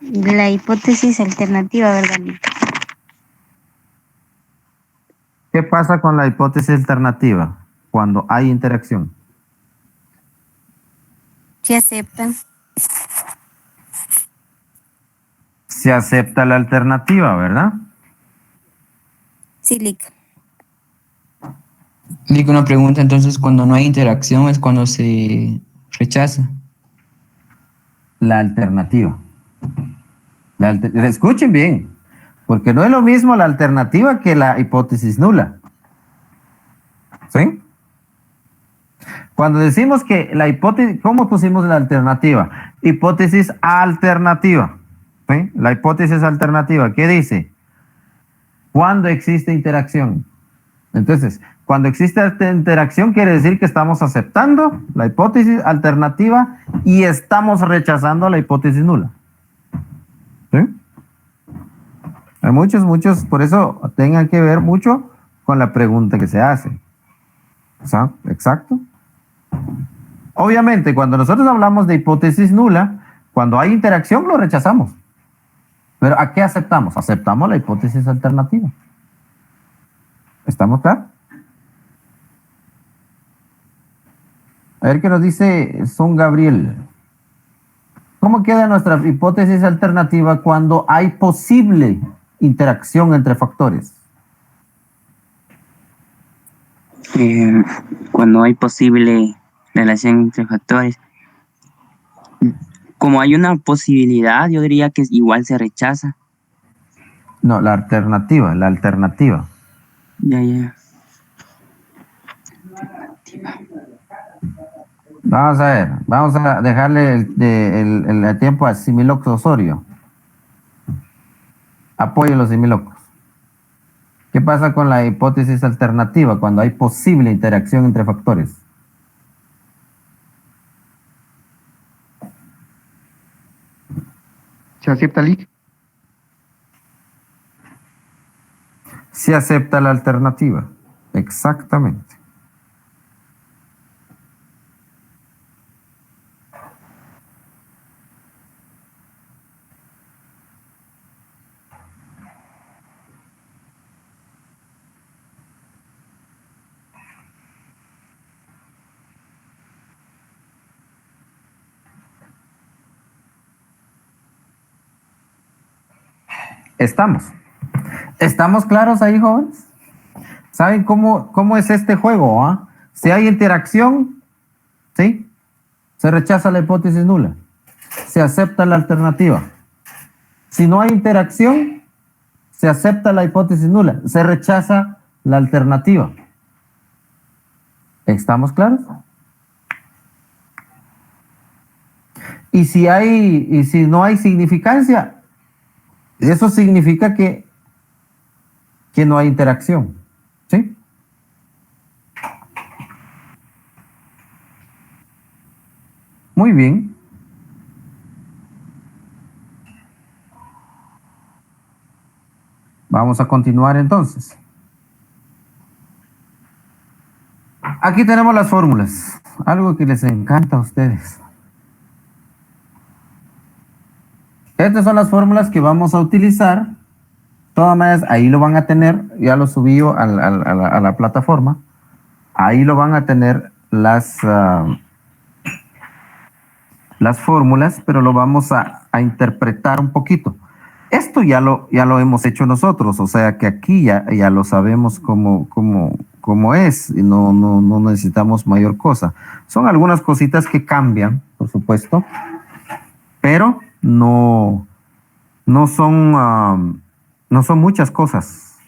La hipótesis alternativa, ¿verdad, Lick? ¿Qué pasa con la hipótesis alternativa cuando hay interacción? Se acepta. Se acepta la alternativa, ¿verdad? Sí, Lick. Digo una pregunta, entonces, cuando no hay interacción es cuando se rechaza. La alternativa. Escuchen bien, porque no es lo mismo la alternativa que la hipótesis nula. ¿Sí? Cuando decimos que la hipótesis, ¿cómo pusimos la alternativa? Hipótesis alternativa. ¿Sí? La hipótesis alternativa, ¿qué dice? Cuando existe interacción. Entonces, cuando existe interacción quiere decir que estamos aceptando la hipótesis alternativa y estamos rechazando la hipótesis nula. ¿Sí? Hay muchos, por eso tengan que ver mucho con la pregunta que se hace. Exacto. Obviamente, cuando nosotros hablamos de hipótesis nula, cuando hay interacción lo rechazamos. Pero ¿a qué aceptamos? Aceptamos la hipótesis alternativa. ¿Estamos claros? A ver qué nos dice Son Gabriel. ¿Cómo queda nuestra hipótesis alternativa cuando hay posible interacción entre factores? Cuando hay posible relación entre factores, como hay una posibilidad, yo diría que igual se rechaza. No, la alternativa. Ya. Vamos a ver, vamos a dejarle el tiempo a Similox Osorio. Apoyo los similocos. ¿Qué pasa con la hipótesis alternativa cuando hay posible interacción entre factores? ¿Se acepta, Lick? Se acepta la alternativa. Exactamente. ¿Estamos claros ahí, jóvenes? ¿Saben cómo es este juego? ¿Ah? Si hay interacción, ¿sí? Se rechaza la hipótesis nula. Se acepta la alternativa. Si no hay interacción, se acepta la hipótesis nula. Se rechaza la alternativa. ¿Estamos claros? Y si no hay significancia, eso significa que no hay interacción. ¿Sí? Muy bien. Vamos a continuar entonces. Aquí tenemos las fórmulas. Algo que les encanta a ustedes. Estas son las fórmulas que vamos a utilizar. Todas maneras, ahí lo van a tener. Ya lo subí a la plataforma. Ahí lo van a tener las fórmulas, pero lo vamos a interpretar un poquito. Esto ya lo hemos hecho nosotros, o sea que aquí ya lo sabemos cómo es y no necesitamos mayor cosa. Son algunas cositas que cambian, por supuesto, pero no son muchas cosas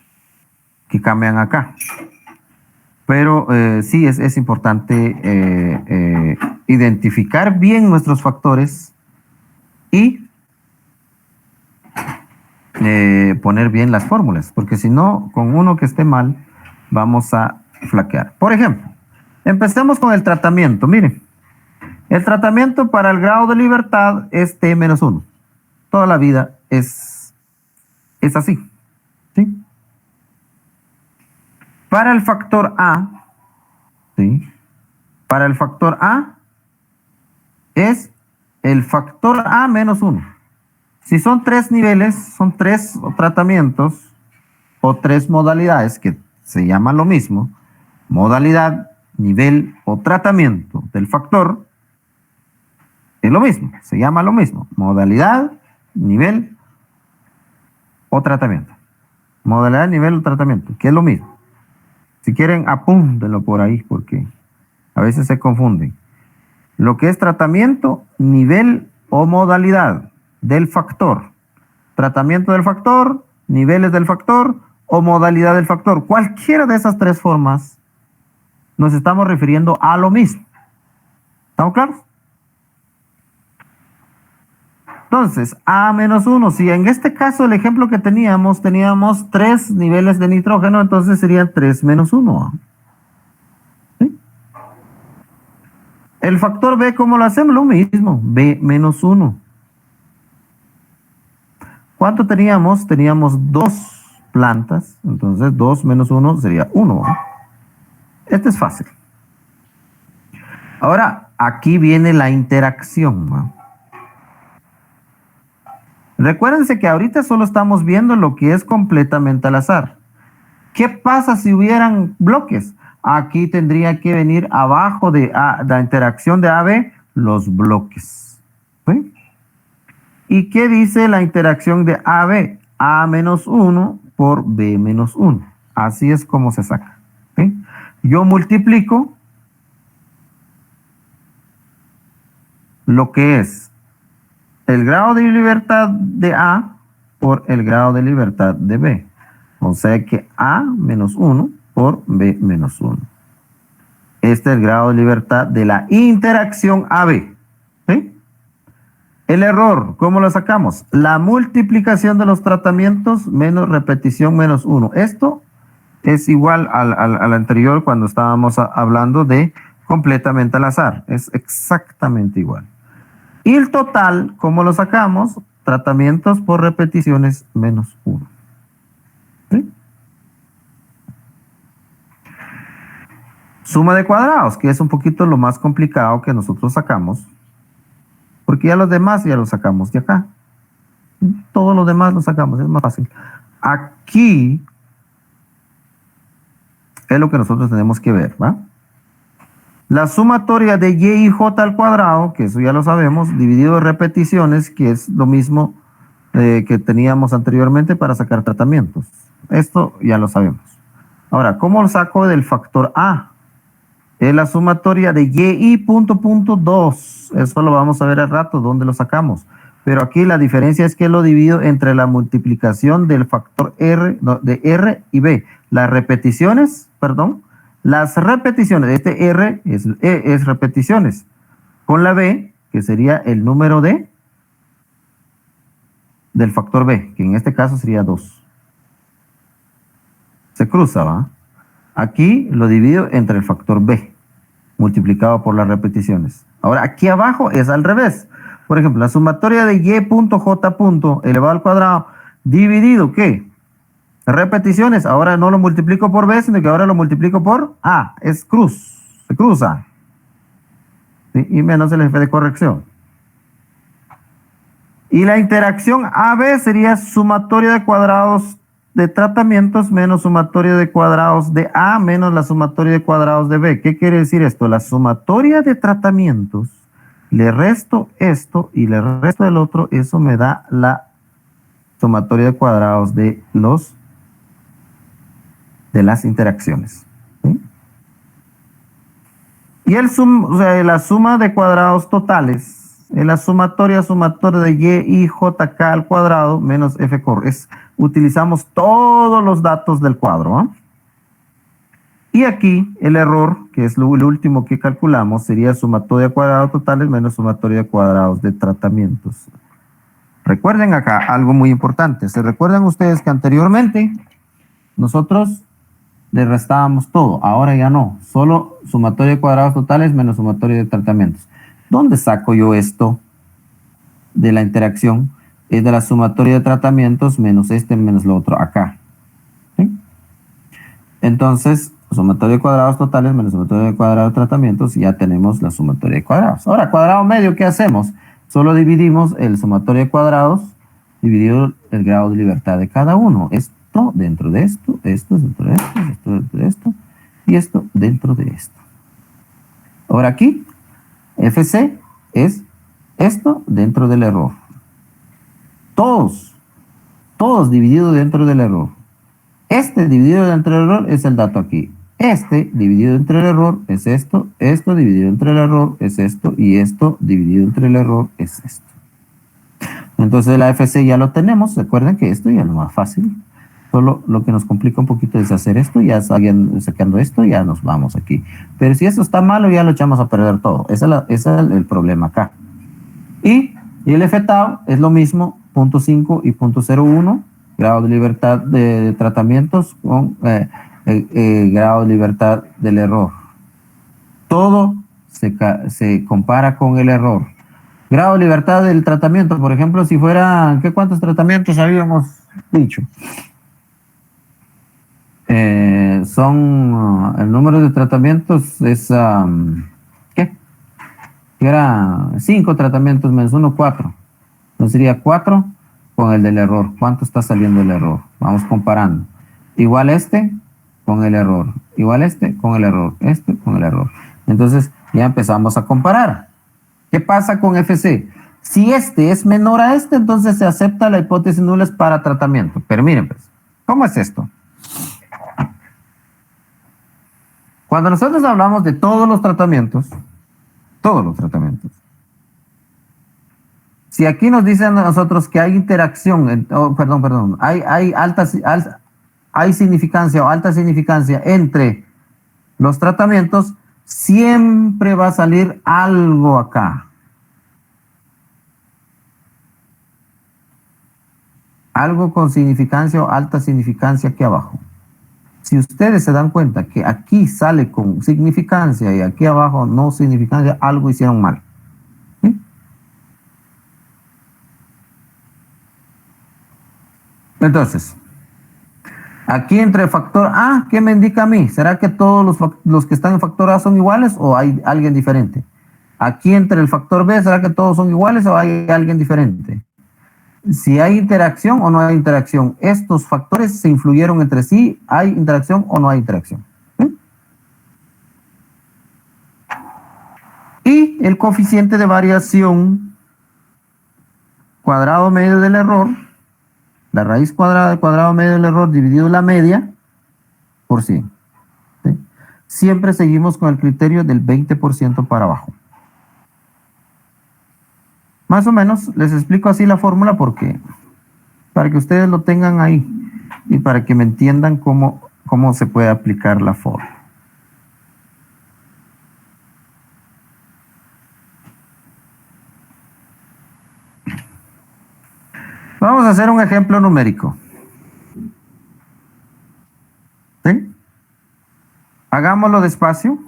que cambian acá. Pero sí es importante identificar bien nuestros factores y poner bien las fórmulas, porque si no, con uno que esté mal, vamos a flaquear. Por ejemplo, empecemos con el tratamiento. Miren, el tratamiento para el grado de libertad es T-1. Toda la vida es así. ¿Sí? Para el factor A, ¿sí? Para el factor A es el factor A menos 1. Si son 3 niveles, son 3 tratamientos o 3 modalidades que se llaman lo mismo, modalidad, nivel o tratamiento del factor, es lo mismo, se llama lo mismo, modalidad, nivel o tratamiento. Modalidad, nivel o tratamiento, que es lo mismo. Si quieren, apúntenlo por ahí porque a veces se confunden. Lo que es tratamiento, nivel o modalidad del factor. Tratamiento del factor, niveles del factor o modalidad del factor. Cualquiera de esas 3 formas nos estamos refiriendo a lo mismo. ¿Estamos claros? Entonces, A menos 1, si en este caso el ejemplo que teníamos 3 niveles de nitrógeno, entonces serían 3 menos 1. ¿Sí? El factor B, ¿cómo lo hacemos? Lo mismo, B menos 1. ¿Cuánto teníamos? Teníamos 2 plantas, entonces 2 menos 1 sería 1. Este es fácil. Ahora, aquí viene la interacción, ¿no? Recuérdense que ahorita solo estamos viendo lo que es completamente al azar. ¿Qué pasa si hubieran bloques? Aquí tendría que venir abajo de la interacción de AB, los bloques. ¿Sí? ¿Y qué dice la interacción de AB? A menos 1 por B menos 1. Así es como se saca. ¿Sí? Yo multiplico lo que es el grado de libertad de A por el grado de libertad de B. O sea que A menos 1 por B menos 1. Este es el grado de libertad de la interacción AB. ¿Sí? El error, ¿cómo lo sacamos? La multiplicación de los tratamientos menos repetición menos 1. Esto es igual al anterior cuando estábamos hablando de completamente al azar. Es exactamente igual. Y el total, ¿cómo lo sacamos? Tratamientos por repeticiones menos 1. ¿Sí? Suma de cuadrados, que es un poquito lo más complicado que nosotros sacamos. Porque ya los demás ya los sacamos de acá. Todos los demás los sacamos, es más fácil. Aquí es lo que nosotros tenemos que ver, ¿va? La sumatoria de y y j al cuadrado, que eso ya lo sabemos, dividido de repeticiones, que es lo mismo que teníamos anteriormente para sacar tratamientos. Esto ya lo sabemos. Ahora, ¿cómo lo saco del factor A? Es la sumatoria de y punto 2. Eso lo vamos a ver al rato, ¿dónde lo sacamos? Pero aquí la diferencia es que lo divido entre la multiplicación del factor R, de R y B. Las repeticiones, este R es repeticiones, con la B, que sería el número del factor B, que en este caso sería 2. Se cruza, ¿va? Aquí lo divido entre el factor B, multiplicado por las repeticiones. Ahora, aquí abajo es al revés. Por ejemplo, la sumatoria de y punto j punto elevado al cuadrado, dividido, ¿qué? Repeticiones, ahora no lo multiplico por B, sino que ahora lo multiplico por A, es cruz, se cruza. ¿Sí? Y menos el F de corrección. Y la interacción AB sería sumatoria de cuadrados de tratamientos menos sumatoria de cuadrados de A menos la sumatoria de cuadrados de B. ¿Qué quiere decir esto? La sumatoria de tratamientos, le resto esto y le resto el otro, eso me da la sumatoria de cuadrados de las interacciones. ¿Sí? Y la suma de cuadrados totales es la sumatoria de y y j k al cuadrado menos f corre. Utilizamos todos los datos del cuadro. ¿Eh? Y aquí el error, que es lo último que calculamos, sería sumatoria de cuadrados totales menos sumatoria de cuadrados de tratamientos. Recuerden acá algo muy importante. ¿Se recuerdan ustedes que anteriormente nosotros le restábamos todo? Ahora ya no. Solo sumatoria de cuadrados totales menos sumatoria de tratamientos. ¿Dónde saco yo esto de la interacción? Es de la sumatoria de tratamientos menos este menos lo otro acá. ¿Sí? Entonces, sumatoria de cuadrados totales menos sumatoria de cuadrados de tratamientos, ya tenemos la sumatoria de cuadrados. Ahora, cuadrado medio, ¿qué hacemos? Solo dividimos el sumatoria de cuadrados dividido el grado de libertad de cada uno. Esto dentro de esto, esto dentro de esto, esto dentro de esto, y esto dentro de esto. Ahora aquí, FC es esto dentro del error. Todos divididos dentro del error. Este dividido dentro del error es el dato aquí. Este dividido entre el error es esto, esto dividido entre el error es esto, y esto dividido entre el error es esto. Entonces la FC ya lo tenemos. Recuerden que esto ya es lo más fácil. Solo lo que nos complica un poquito es hacer esto, ya sacando esto, ya nos vamos aquí. Pero si esto está malo, ya lo echamos a perder todo. Ese es el problema acá. Y Y el F tau es lo mismo, 0.5 y 0.01, grado de libertad de tratamientos con grado de libertad del error. Todo se compara con el error. Grado de libertad del tratamiento, por ejemplo, si fuera, ¿cuántos tratamientos habíamos dicho? El número de tratamientos es, ¿qué? Era 5 tratamientos menos 1, 4. Entonces sería 4 con el del error. ¿Cuánto está saliendo el error? Vamos comparando. Igual este con el error. Igual este con el error. Este con el error. Entonces ya empezamos a comparar. ¿Qué pasa con FC? Si este es menor a este, entonces se acepta la hipótesis nula para tratamiento. Pero miren, pues, ¿cómo es esto? Cuando nosotros hablamos de todos los tratamientos, si aquí nos dicen a nosotros que hay interacción, hay significancia o alta significancia entre los tratamientos, siempre va a salir algo acá. Algo con significancia o alta significancia aquí abajo. Si ustedes se dan cuenta que aquí sale con significancia y aquí abajo no significancia, algo hicieron mal. ¿Sí? Entonces, aquí entre factor A, ¿qué me indica a mí? ¿Será que todos los que están en factor A son iguales o hay alguien diferente? Aquí entre el factor B, ¿será que todos son iguales o hay alguien diferente? Si hay interacción o no hay interacción, estos factores se influyeron entre sí, ¿hay interacción o no hay interacción? ¿Sí? Y el coeficiente de variación cuadrado medio del error, la raíz cuadrada del cuadrado medio del error dividido la media por 100. ¿Sí? Siempre seguimos con el criterio del 20% para abajo. Más o menos les explico así la fórmula porque para que ustedes lo tengan ahí y para que me entiendan cómo se puede aplicar la fórmula. Vamos a hacer un ejemplo numérico. ¿Sí? Hagámoslo despacio,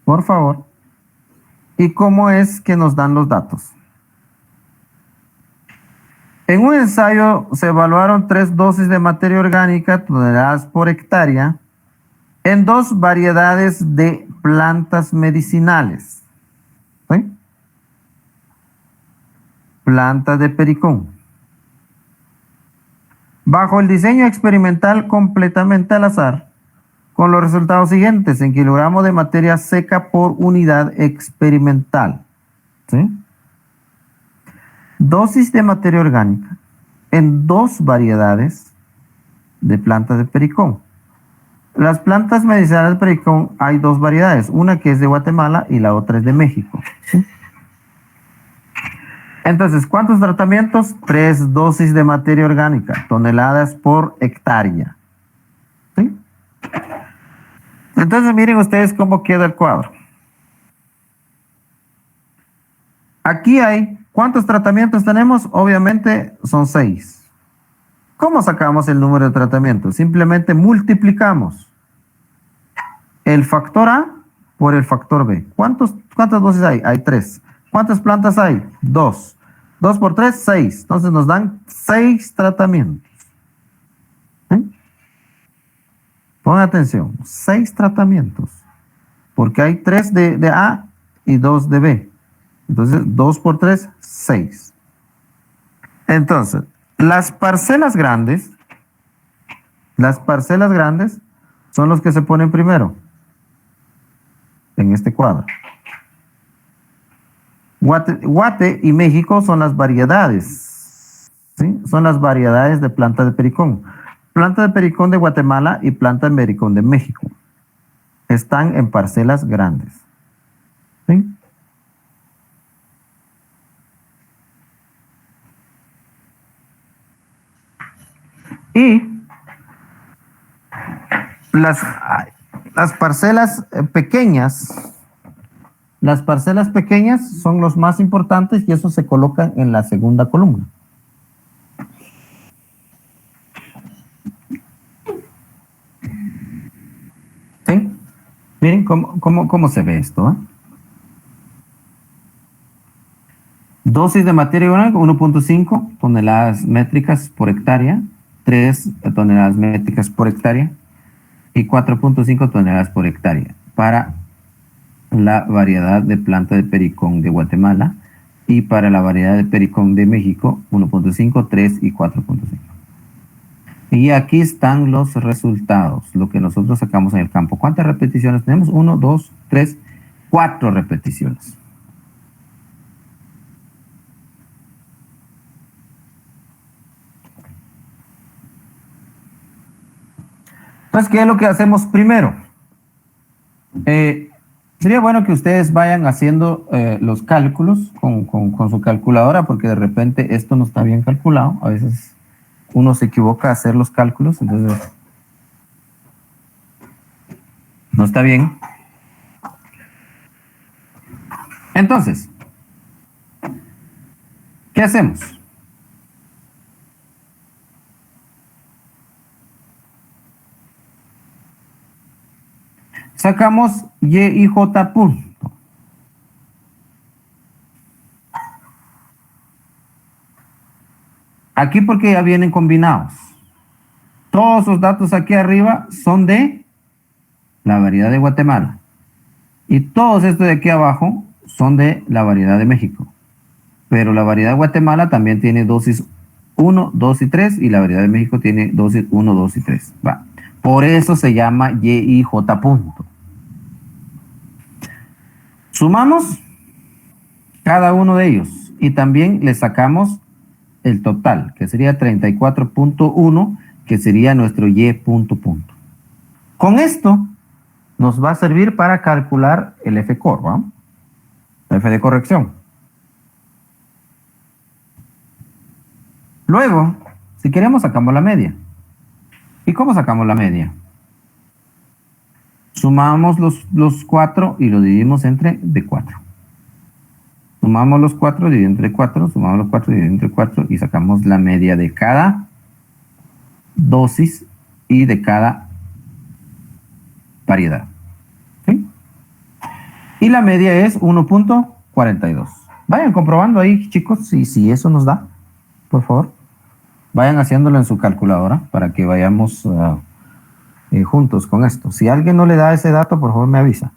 por favor. ¿Y cómo es que nos dan los datos? En un ensayo se evaluaron 3 dosis de materia orgánica toneladas por hectárea en 2 variedades de plantas medicinales. ¿Sí? Planta de pericón. Bajo el diseño experimental completamente al azar, con los resultados siguientes, en kilogramos de materia seca por unidad experimental. ¿Sí? Dosis de materia orgánica en 2 variedades de plantas de pericón. Las plantas medicinales de pericón hay 2 variedades, una que es de Guatemala y la otra es de México. ¿Sí? Entonces, ¿cuántos tratamientos? 3 dosis de materia orgánica, toneladas por hectárea. ¿Sí? Entonces, miren ustedes cómo queda el cuadro. Aquí hay, ¿cuántos tratamientos tenemos? Obviamente son 6. ¿Cómo sacamos el número de tratamientos? Simplemente multiplicamos el factor A por el factor B. ¿Cuántas dosis hay? Hay 3. ¿Cuántas plantas hay? 2. 2 por 3, 6. Entonces nos dan 6 tratamientos. ¿Sí? Pongan atención, 6 tratamientos, porque hay 3 de A y 2 de B. Entonces, 2 por 3, 6. Entonces, las parcelas grandes son los que se ponen primero en este cuadro. Guate y México son las variedades, ¿sí? Son las variedades de planta de pericón. Planta de pericón de Guatemala y planta de pericón de México. Están en parcelas grandes. ¿Sí? Y las parcelas pequeñas Las parcelas pequeñas son los más importantes y esos se colocan en la segunda columna. ¿Sí? Miren cómo se ve esto, ¿eh? Dosis de materia orgánica, 1.5 toneladas métricas por hectárea, 3 toneladas métricas por hectárea y 4.5 toneladas por hectárea para la variedad de planta de pericón de Guatemala, y para la variedad de pericón de México, 1.5, 3 y 4.5. Y aquí están los resultados, lo que nosotros sacamos en el campo. ¿Cuántas repeticiones tenemos? 1, 2, 3, 4 repeticiones. Entonces, ¿qué es lo que hacemos primero? Sería bueno que ustedes vayan haciendo los cálculos con su calculadora, porque de repente esto no está bien calculado. A veces uno se equivoca a hacer los cálculos, entonces no está bien. Entonces, ¿qué hacemos? Sacamos Y y J punto. Aquí porque ya vienen combinados. Todos los datos aquí arriba son de la variedad de Guatemala. Y todos estos de aquí abajo son de la variedad de México. Pero la variedad de Guatemala también tiene dosis 1, 2 y 3. Y la variedad de México tiene dosis 1, 2 y 3. Va. Por eso se llama Y y J punto. Sumamos cada uno de ellos y también le sacamos el total, que sería 34.1, que sería nuestro Y punto punto. Con esto nos va a servir para calcular el F-core, ¿va? El F de corrección. Luego, si queremos, sacamos la media. ¿Y cómo sacamos la media? Sumamos los 4 y lo dividimos entre de 4. Sumamos los 4, dividido entre 4, sumamos los 4, dividido entre 4 y sacamos la media de cada dosis y de cada variedad. ¿Sí? Y la media es 1.42. Vayan comprobando ahí, chicos, si eso nos da, por favor. Vayan haciéndolo en su calculadora para que vayamos juntos con esto. Si alguien no le da ese dato, por favor me avisa.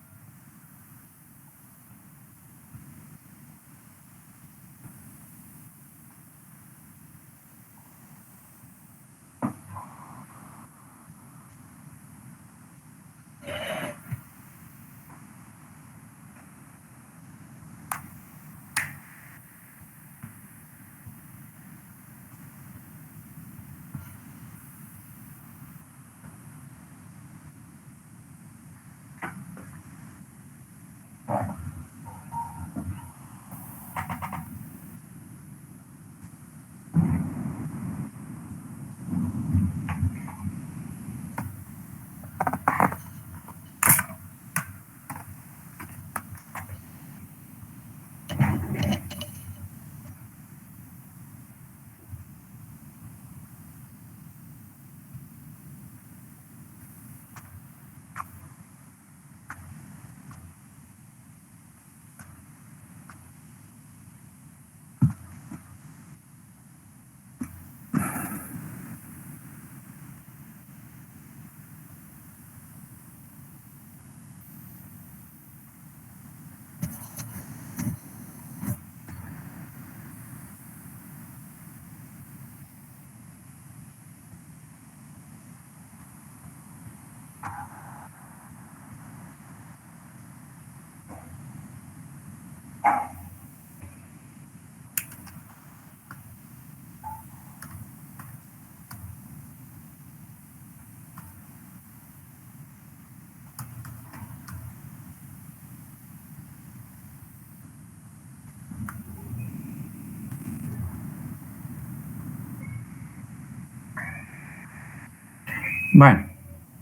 Bueno,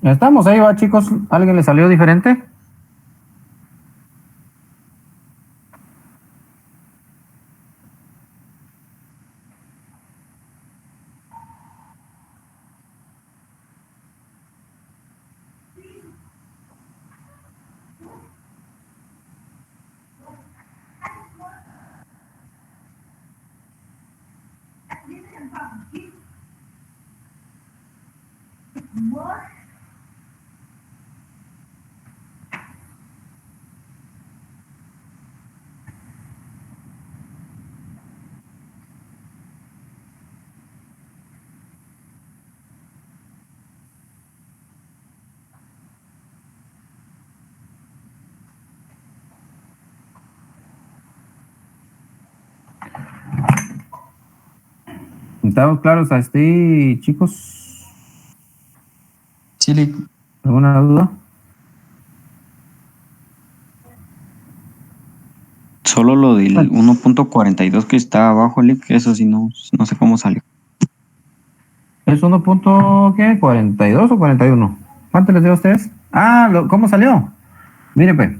estamos ahí, va, chicos. ¿Alguien le salió diferente? ¿Estamos claros a este, chicos? Sí, Lick. ¿Alguna duda? Solo lo del 1.42 que está abajo, Lick, eso sí no sé cómo salió. ¿Es 1.42 o 41? ¿Cuánto les dio a ustedes? Ah, ¿cómo salió? Mire, pues.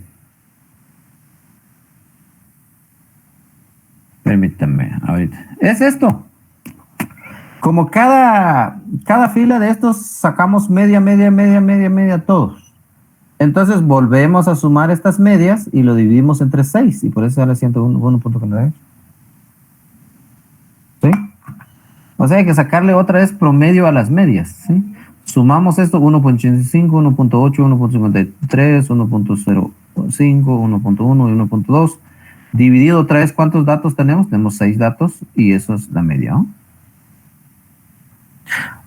Permítanme, ahorita. Es esto. Como cada fila de estos sacamos media todos. Entonces volvemos a sumar estas medias y lo dividimos entre 6 y por eso sale 101.42. ¿Sí? O sea, hay que sacarle otra vez promedio a las medias, ¿sí? Sumamos esto 1.85, 1.8, 1.53, 1.05, 1.1 y 1.2. Dividido otra vez, ¿cuántos datos tenemos? Tenemos 6 datos y eso es la media, ¿no?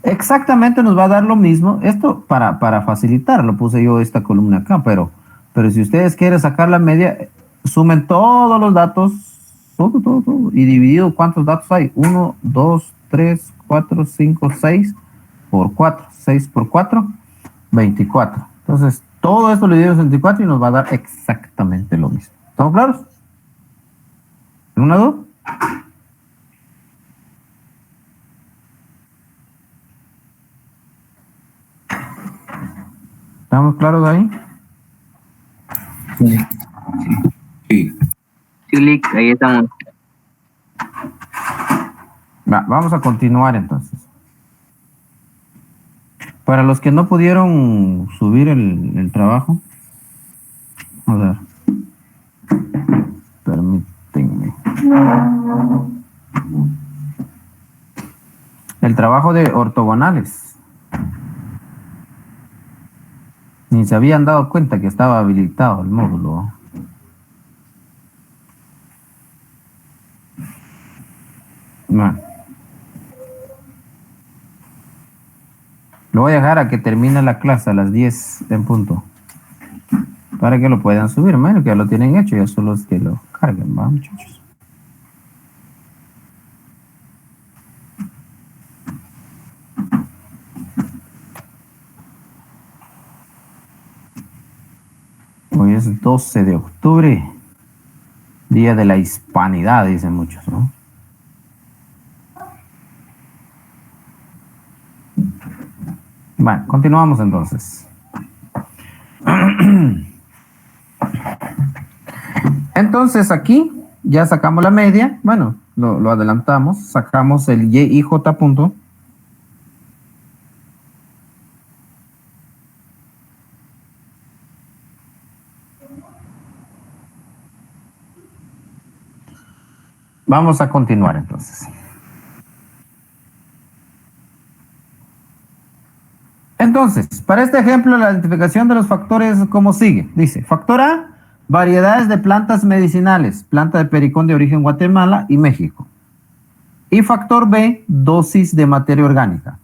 Exactamente nos va a dar lo mismo. Esto para facilitar, lo puse yo esta columna acá, pero si ustedes quieren sacar la media, sumen todos los datos, todo, y dividido, ¿cuántos datos hay? 1, 2, 3, 4, 5, 6 por 4, 6 por 4, 24. Entonces, todo esto lo dividimos en 24 y nos va a dar exactamente lo mismo. ¿Estamos claros? ¿Una duda? ¿Estamos claros ahí? Sí. Sí, Lick, ahí estamos. Vamos a continuar entonces. Para los que no pudieron subir el trabajo, a ver, permítanme. El trabajo de ortogonales. Ni se habían dado cuenta que estaba habilitado el módulo. Bueno. Lo voy a dejar a que termine la clase a las 10 en punto. Para que lo puedan subir, bueno, que ya lo tienen hecho, ya solo es que lo carguen, ¿va, muchachos? Hoy es 12 de octubre, Día de la Hispanidad, dicen muchos, ¿no? Bueno, continuamos entonces. Entonces aquí ya sacamos la media, bueno, lo adelantamos, sacamos el y y j punto. Vamos a continuar entonces. Entonces, para este ejemplo, la identificación de los factores como sigue. Dice, factor A, variedades de plantas medicinales, planta de pericón de origen Guatemala y México. Y factor B, dosis de materia orgánica.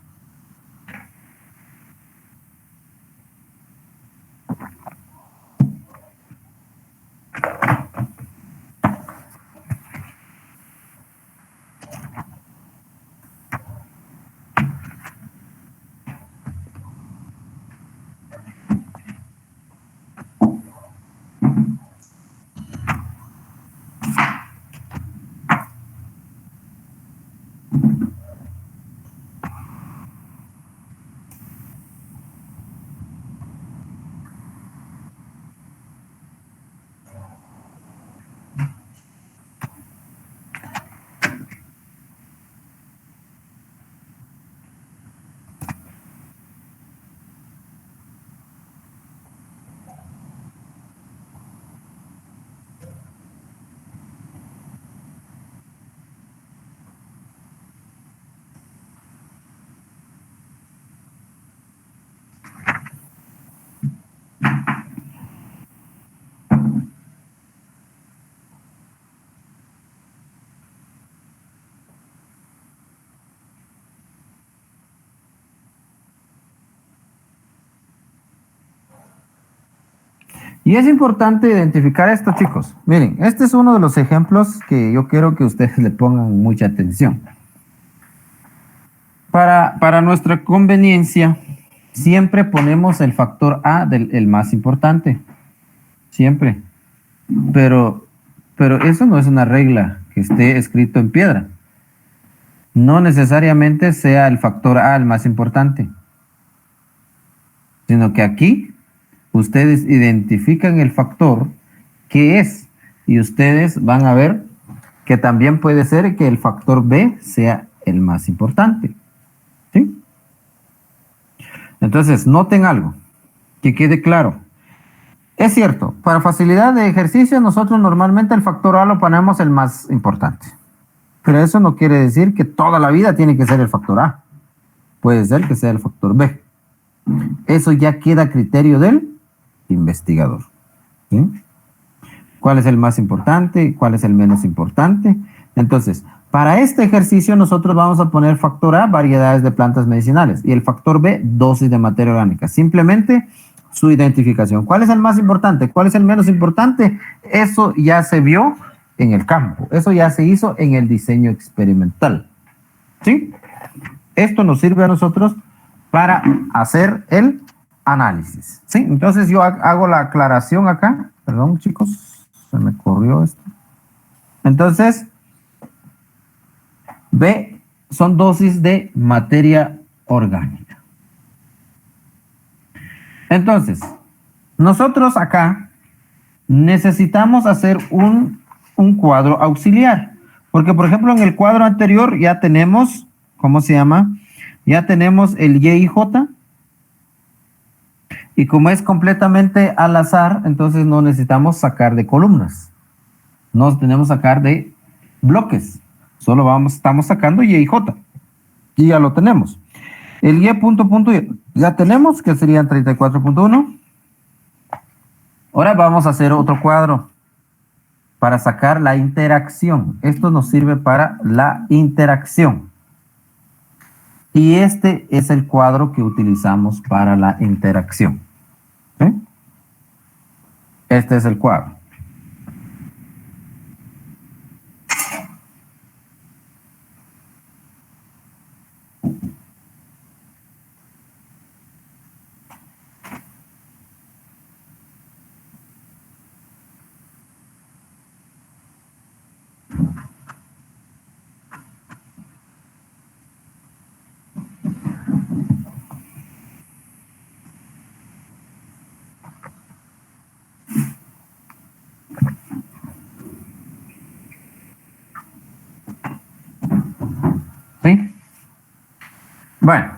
Y es importante identificar esto, chicos. Miren, este es uno de los ejemplos que yo quiero que ustedes le pongan mucha atención. Para nuestra conveniencia, siempre ponemos el factor A el más importante. Siempre. Pero eso no es una regla que esté escrito en piedra. No necesariamente sea el factor A el más importante, sino que aquí ustedes identifican el factor que es y ustedes van a ver que también puede ser que el factor B sea el más importante. ¿Sí? Entonces, noten algo, que quede claro. Es cierto, para facilidad de ejercicio nosotros normalmente el factor A lo ponemos el más importante. Pero eso no quiere decir que toda la vida tiene que ser el factor A. Puede ser que sea el factor B. Eso ya queda a criterio del investigador. ¿Sí? ¿Cuál es el más importante? ¿Cuál es el menos importante? Entonces, para este ejercicio nosotros vamos a poner factor A, variedades de plantas medicinales, y el factor B, dosis de materia orgánica. Simplemente su identificación. ¿Cuál es el más importante? ¿Cuál es el menos importante? Eso ya se vio en el campo. Eso ya se hizo en el diseño experimental. ¿Sí? Esto nos sirve a nosotros para hacer el análisis. ¿Sí? Entonces yo hago la aclaración acá. Perdón, chicos, se me corrió esto. Entonces, B son dosis de materia orgánica. Entonces, nosotros acá necesitamos hacer un cuadro auxiliar. Porque, por ejemplo, en el cuadro anterior ya tenemos, ¿cómo se llama? Ya tenemos el Y y J. Y como es completamente al azar, entonces no necesitamos sacar de columnas. No tenemos que sacar de bloques. Solo estamos sacando Y y J. Y ya lo tenemos. El Y punto ya tenemos, que serían 34.1. Ahora vamos a hacer otro cuadro para sacar la interacción. Esto nos sirve para la interacción. Y este es el cuadro que utilizamos para la interacción. ¿Sí? Este es el cuadro. ¿Sí? Bueno.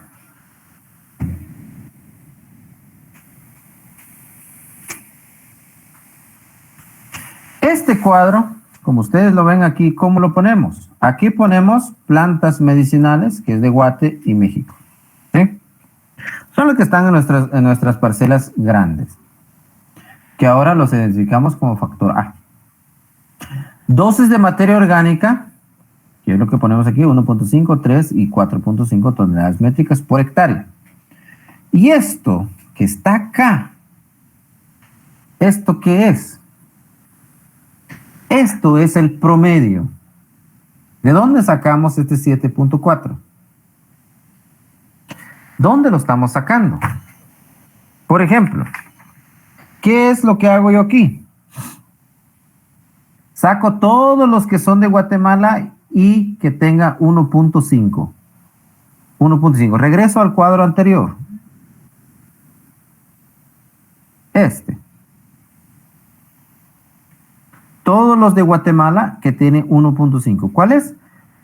Este cuadro, como ustedes lo ven aquí, ¿cómo lo ponemos? Aquí ponemos plantas medicinales, que es de Guate y México. ¿Sí? Son los que están en nuestras parcelas grandes, que ahora los identificamos como factor A. Dosis de materia orgánica, que es lo que ponemos aquí, 1.5, 3 y 4.5 toneladas métricas por hectárea. Y esto que está acá, ¿esto qué es? Esto es el promedio. ¿De dónde sacamos este 7.4? ¿Dónde lo estamos sacando? Por ejemplo, ¿qué es lo que hago yo aquí? Saco todos los que son de Guatemala y que tenga 1.5. 1.5. Regreso al cuadro anterior. Este. Todos los de Guatemala que tienen 1.5. ¿Cuál es?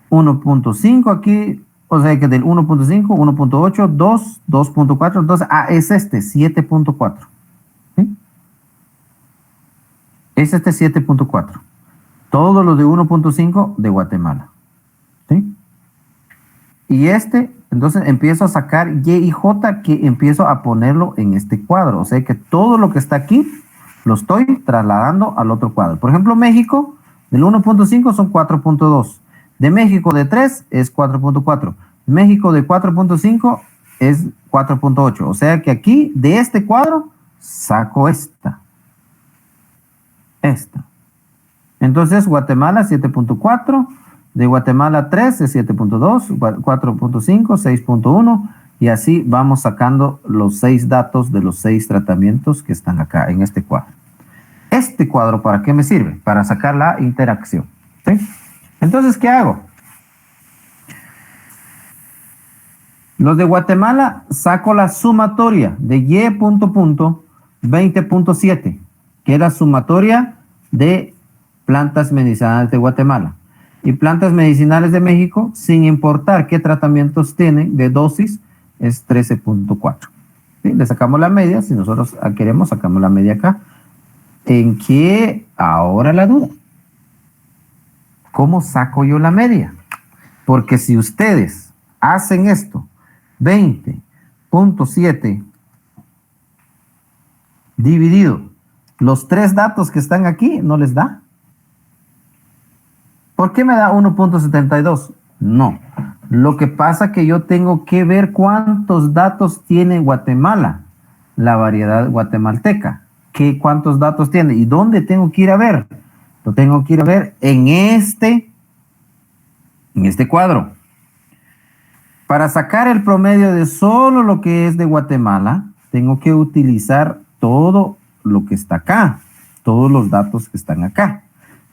1.5 aquí, o sea que del 1.5, 1.8, 2, 2.4, entonces, es este, 7.4. ¿Sí? Es este 7.4. Todos los de 1.5 de Guatemala. ¿Sí? Y este, entonces empiezo a sacar Y y J, que empiezo a ponerlo en este cuadro. O sea que todo lo que está aquí lo estoy trasladando al otro cuadro. Por ejemplo, México, del 1.5 son 4.2. De México de 3 es 4.4. México de 4.5 es 4.8. O sea que aquí, de este cuadro, saco esta. Esta. Entonces, Guatemala 7.4, de Guatemala 3 es 7.2, 4.5, 6.1, y así vamos sacando los 6 datos de los 6 tratamientos que están acá en este cuadro. Este cuadro, ¿para qué me sirve? Para sacar la interacción. ¿Sí? Entonces, ¿qué hago? Los de Guatemala saco la sumatoria de Y punto punto 20.7, que es la sumatoria de plantas medicinales de Guatemala. Y plantas medicinales de México, sin importar qué tratamientos tienen de dosis, es 13.4. ¿Sí? Le sacamos la media, si nosotros queremos, sacamos la media acá. ¿En qué? Ahora la duda. ¿Cómo saco yo la media? Porque si ustedes hacen esto, 20.7 dividido los 3 datos que están aquí, no les da. ¿Por qué me da 1.72? No. Lo que pasa es que yo tengo que ver cuántos datos tiene Guatemala, la variedad guatemalteca. ¿Cuántos datos tiene? ¿Y dónde tengo que ir a ver? Lo tengo que ir a ver en este cuadro. Para sacar el promedio de solo lo que es de Guatemala, tengo que utilizar todo lo que está acá, todos los datos que están acá.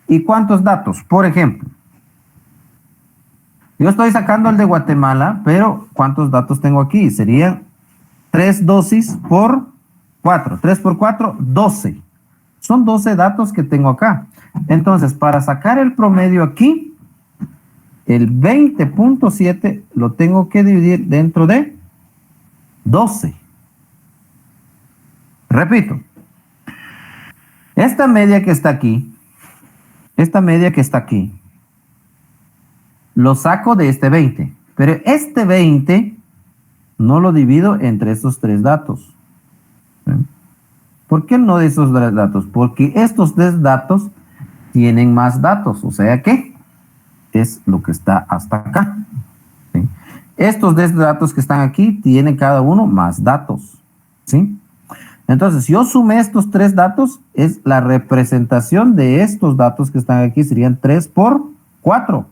¿Y cuántos datos? Por ejemplo, yo estoy sacando el de Guatemala, pero ¿cuántos datos tengo aquí? Serían 3 dosis por 4. 3 por 4, 12. Son 12 datos que tengo acá. Entonces, para sacar el promedio aquí, el 20.7 lo tengo que dividir dentro de 12. Repito. Esta media que está aquí, lo saco de este 20. Pero este 20 no lo divido entre estos 3 datos. ¿Por qué no de esos 3 datos? Porque estos 3 datos tienen más datos. O sea que es lo que está hasta acá. ¿Sí? Estos 10 datos que están aquí tienen cada uno más datos. ¿Sí? Entonces, si yo sumé estos 3 datos, es la representación de estos datos que están aquí, serían 3 por 4. O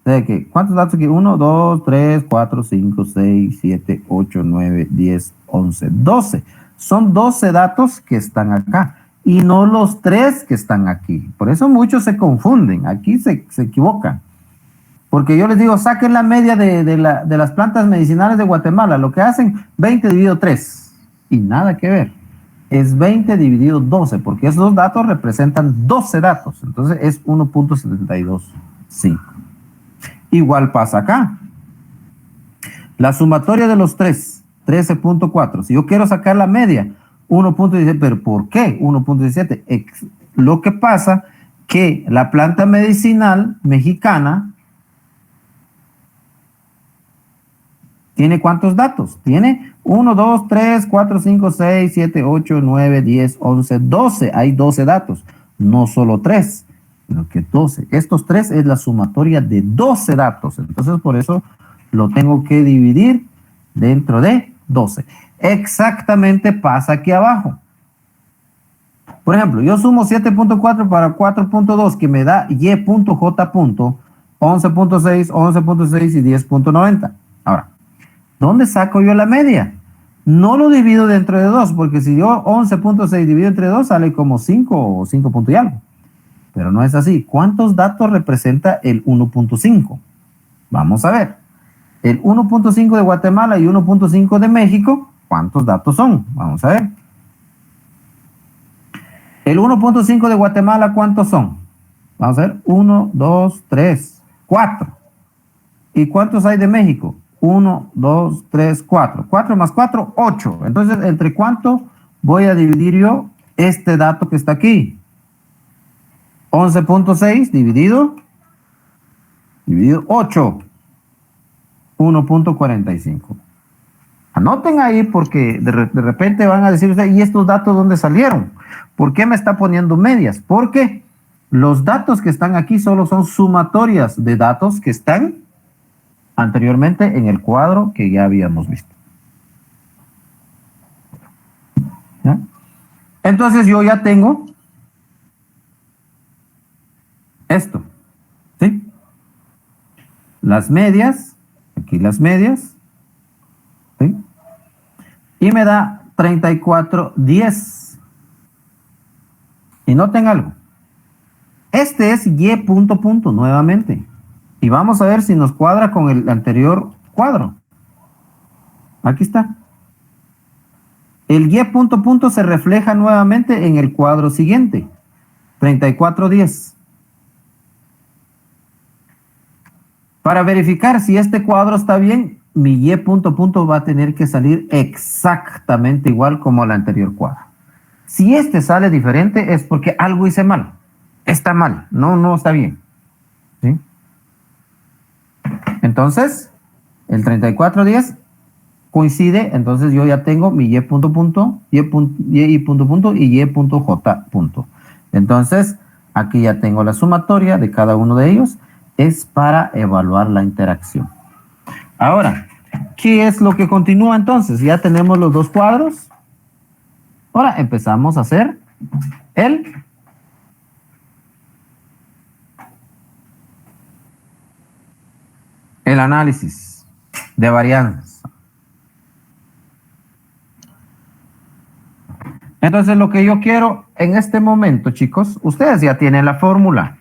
sea que, ¿cuántos datos aquí? 1, 2, 3, 4, 5, 6, 7, 8, 9, 10, 11, 12. Son 12 datos que están acá y no los 3 que están aquí. Por eso muchos se confunden, aquí se equivocan. Porque yo les digo, saquen la media de las plantas medicinales de Guatemala. Lo que hacen, 20 dividido 3. Y nada que ver. Es 20 dividido 12, porque esos 2 datos representan 12 datos. Entonces es 1.725. Igual pasa acá. La sumatoria de los 3, 13.4. Si yo quiero sacar la media, 1.17. ¿Pero por qué 1.17? Lo que pasa que la planta medicinal mexicana ¿tiene cuántos datos? Tiene 1, 2, 3, 4, 5, 6, 7, 8, 9, 10, 11, 12. Hay 12 datos. No solo 3, sino que 12. Estos 3 es la sumatoria de 12 datos. Entonces, por eso lo tengo que dividir dentro de 12. Exactamente pasa aquí abajo. Por ejemplo, yo sumo 7.4 para 4.2, que me da Y.J. 11.6, 11.6 y 10.90. Ahora, ¿dónde saco yo la media? No lo divido dentro de 2, porque si yo 11.6 divido entre 2, sale como 5 o 5 punto y algo. Pero no es así. ¿Cuántos datos representa el 1.5? Vamos a ver. El 1.5 de Guatemala y 1.5 de México, ¿cuántos datos son? Vamos a ver. El 1.5 de Guatemala, ¿cuántos son? Vamos a ver. 1, 2, 3, 4. ¿Y cuántos hay de México? 1, 2, 3, 4. 4 más 4, 8. Entonces, ¿entre cuánto voy a dividir yo este dato que está aquí? 11.6 dividido 8. 1.45. Anoten ahí porque de repente van a decir ustedes, ¿y estos datos dónde salieron? ¿Por qué me está poniendo medias? Porque los datos que están aquí solo son sumatorias de datos que están anteriormente en el cuadro que ya habíamos visto. ¿Ya? Entonces yo ya tengo Esto, ¿sí? Las medias, aquí las medias, ¿sí? Y me da 34,10. Y noten algo. Este es Y punto punto nuevamente. Y vamos a ver si nos cuadra con el anterior cuadro. Aquí está. El Y punto punto se refleja nuevamente en el cuadro siguiente. 34,10. Para verificar si este cuadro está bien, mi Y punto punto va a tener que salir exactamente igual como el anterior cuadro. Si este sale diferente es porque algo hice mal. Está mal, no está bien. ¿Sí? Entonces, el 34,10 coincide, entonces yo ya tengo mi Y punto punto, Y punto punto y Y punto J punto. Entonces, aquí ya tengo la sumatoria de cada uno de ellos. Es para evaluar la interacción. Ahora, ¿qué es lo que continúa entonces? Ya tenemos los dos cuadros. Ahora empezamos a hacer el análisis de varianzas. Entonces, lo que yo quiero en este momento, chicos, ustedes ya tienen la fórmula.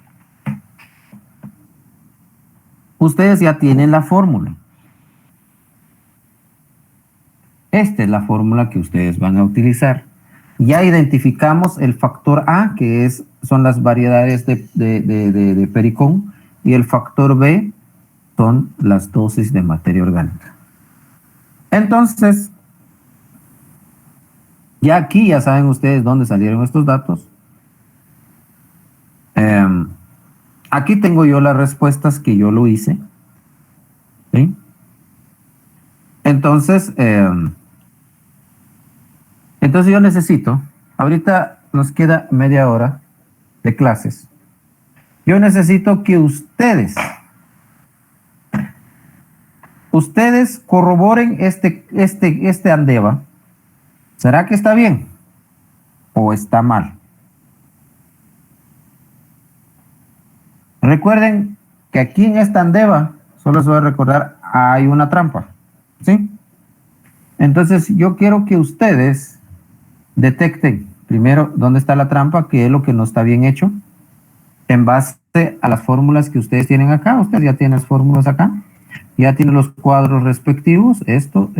Ustedes ya tienen la fórmula. Esta es la fórmula que ustedes van a utilizar. Ya identificamos el factor A, que son las variedades de pericón, y el factor B son las dosis de materia orgánica. Entonces, ya aquí ya saben ustedes dónde salieron estos datos. Aquí tengo yo las respuestas que yo lo hice. ¿Sí? Entonces yo necesito, ahorita nos queda media hora de clases. Yo necesito que ustedes corroboren este Andeva. ¿Será que está bien o está mal? Recuerden que aquí en esta Andeva, solo se va a recordar, hay una trampa, ¿sí? Entonces yo quiero que ustedes detecten primero dónde está la trampa, qué es lo que no está bien hecho, en base a las fórmulas que ustedes tienen acá. Ustedes ya tienen las fórmulas acá, ya tienen los cuadros respectivos, esto,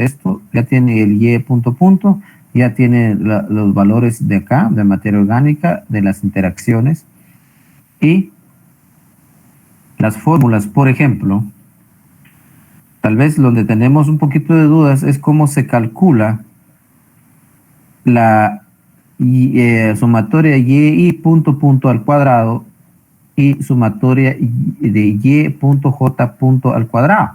ya tiene el Y punto punto, ya tiene los valores de acá, de materia orgánica, de las interacciones, y las fórmulas. Por ejemplo, tal vez donde tenemos un poquito de dudas es cómo se calcula la sumatoria Y punto punto al cuadrado y sumatoria de Y punto J punto al cuadrado.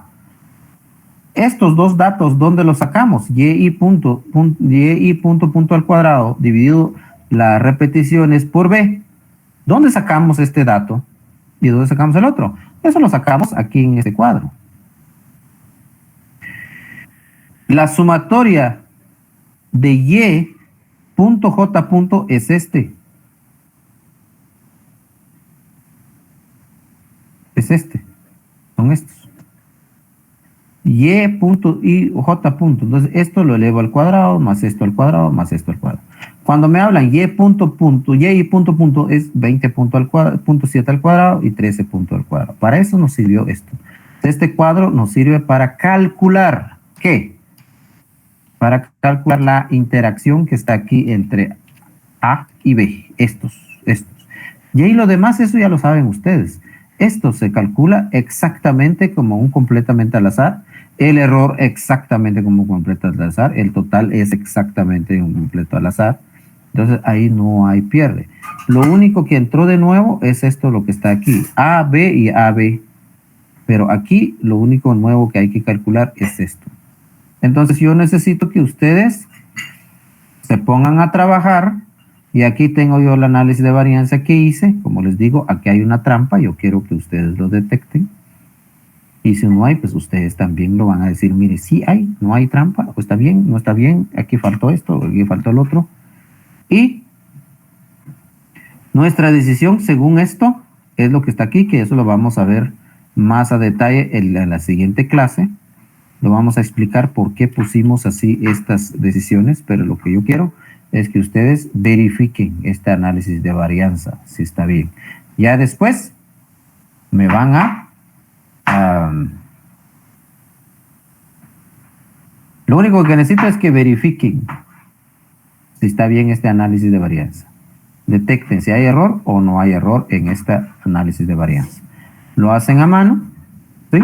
Estos dos datos, ¿dónde los sacamos? Y punto punto al cuadrado dividido las repeticiones por B. ¿Dónde sacamos este dato? ¿Y dónde sacamos el otro? Eso lo sacamos aquí en este cuadro. La sumatoria de Y punto J punto es este. Es este. Son estos. Y punto y J punto. Entonces, esto lo elevo al cuadrado, más esto al cuadrado, más esto al cuadrado. Cuando me hablan Y punto punto, Y punto punto es 20 punto al cuadrado, punto 7 al cuadrado y 13 punto al cuadrado. Para eso nos sirvió esto. Este cuadro nos sirve para calcular, ¿qué? Para calcular la interacción que está aquí entre A y B. Estos. Y ahí lo demás, eso ya lo saben ustedes. Esto se calcula exactamente como un completamente al azar. El error exactamente como un completo al azar. El total es exactamente un completo al azar. Entonces ahí no hay pierde. Lo único que entró de nuevo es esto, lo que está aquí. A, B y AB. Pero aquí lo único nuevo que hay que calcular es esto. Entonces yo necesito que ustedes se pongan a trabajar. Y aquí tengo yo el análisis de varianza que hice. Como les digo, aquí hay una trampa. Yo quiero que ustedes lo detecten. Y si no hay, pues ustedes también lo van a decir, mire, sí hay, no hay trampa, o está bien, no está bien, aquí faltó esto, aquí faltó el otro. Y nuestra decisión, según esto, es lo que está aquí, que eso lo vamos a ver más a detalle en la siguiente clase. Lo vamos a explicar por qué pusimos así estas decisiones, pero lo que yo quiero es que ustedes verifiquen este análisis de varianza, si está bien. Ya después me van lo único que necesito es que verifiquen si está bien este análisis de varianza. Detecten si hay error o no hay error en este análisis de varianza. Lo hacen a mano, ¿sí?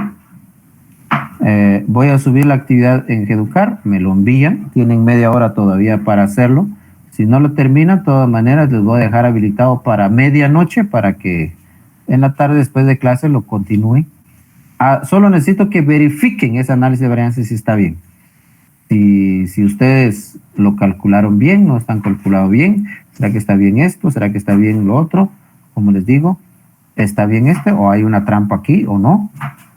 Voy a subir la actividad en Educar, me lo envían, tienen media hora todavía para hacerlo. Si no lo terminan, de todas maneras les voy a dejar habilitado para medianoche para que en la tarde después de clase lo continúen. Solo necesito que verifiquen ese análisis de varianza si está bien. Si ustedes lo calcularon bien, no están calculado bien, ¿será que está bien esto? ¿Será que está bien lo otro? Como les digo, ¿está bien este o hay una trampa aquí o no?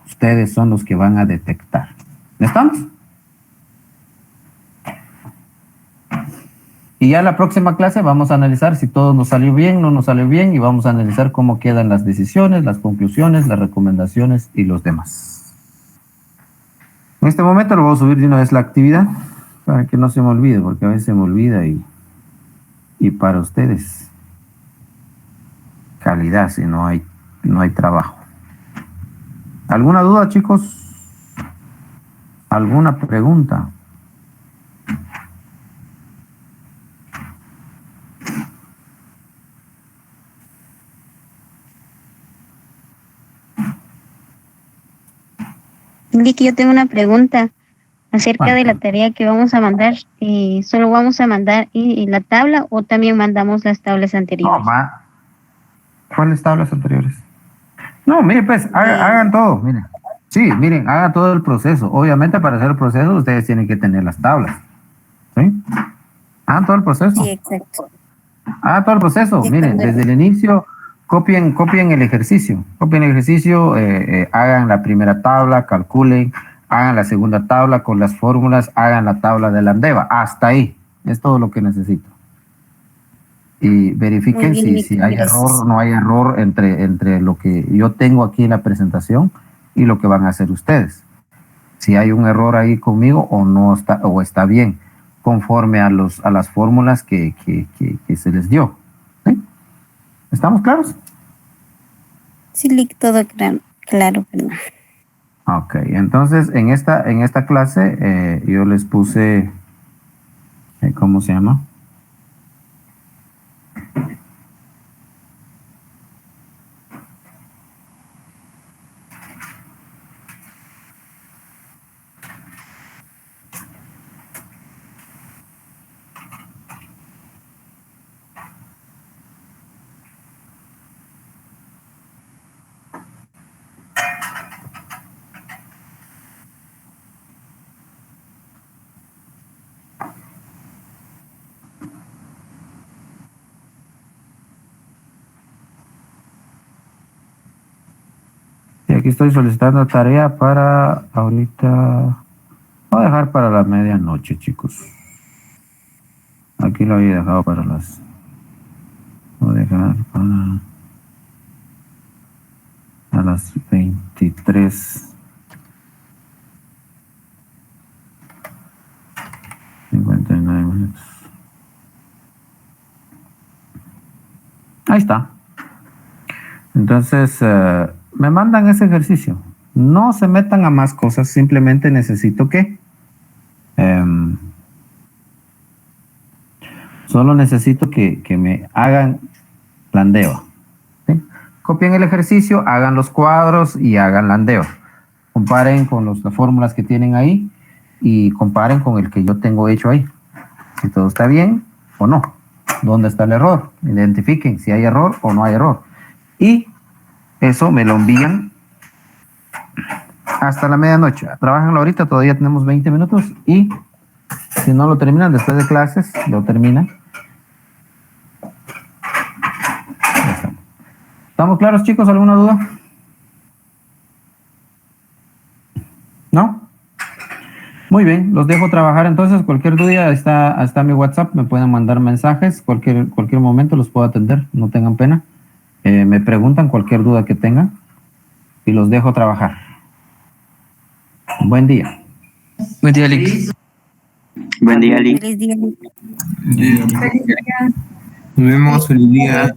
Ustedes son los que van a detectar. ¿Estamos? Y ya la próxima clase vamos a analizar si todo nos salió bien, no nos salió bien, y vamos a analizar cómo quedan las decisiones, las conclusiones, las recomendaciones y los demás. En este momento lo voy a subir de una vez la actividad para que no se me olvide, porque a veces se me olvida y para ustedes calidad si no hay trabajo. ¿Alguna duda, chicos? ¿Alguna pregunta? Vicky, yo tengo una pregunta acerca de la tarea que vamos a mandar. ¿Solo vamos a mandar la tabla o también mandamos las tablas anteriores? No, ¿cuáles tablas anteriores? No, miren, pues, hagan todo, miren. Sí, miren, hagan todo el proceso. Obviamente, para hacer el proceso, ustedes tienen que tener las tablas. ¿Sí? Hagan todo el proceso. Sí, exacto. Hagan todo el proceso. Miren, desde el inicio, copien el ejercicio. Copien el ejercicio, hagan la primera tabla, calculen, hagan la segunda tabla con las fórmulas, hagan la tabla de la ANDEVA. Hasta ahí. Es todo lo que necesito. Y verifiquen si hay error o no hay error entre lo que yo tengo aquí en la presentación y lo que van a hacer ustedes. Si hay un error ahí conmigo o no está, o está bien, conforme a las fórmulas que se les dio. ¿Sí? ¿Estamos claros? Sí, todo claro, perdón. Ok, entonces en esta clase yo les puse, ¿cómo se llama? Aquí estoy solicitando tarea para ahorita. Voy a dejar para la medianoche, chicos. Aquí lo había dejado para las. Voy a dejar para a las 23:59 minutos. Ahí está. Entonces, me mandan ese ejercicio. No se metan a más cosas, simplemente necesito que solo necesito que me hagan la ANDEVA. ¿Sí? Copien el ejercicio, hagan los cuadros y hagan la ANDEVA. Comparen con las fórmulas que tienen ahí y comparen con el que yo tengo hecho ahí. Si todo está bien o no. ¿Dónde está el error? Identifiquen si hay error o no hay error. Y eso me lo envían hasta la medianoche. Trabajanlo ahorita, todavía tenemos 20 minutos y si no lo terminan después de clases, lo terminan. ¿Estamos claros, chicos? ¿Alguna duda? ¿No? Muy bien, los dejo trabajar entonces. Cualquier duda, está mi WhatsApp, me pueden mandar mensajes. Cualquier momento los puedo atender, no tengan pena. Me preguntan cualquier duda que tengan y los dejo trabajar. Buen día. Buen día, Lick. Buen día, Lick. Feliz día. Nos vemos, feliz día.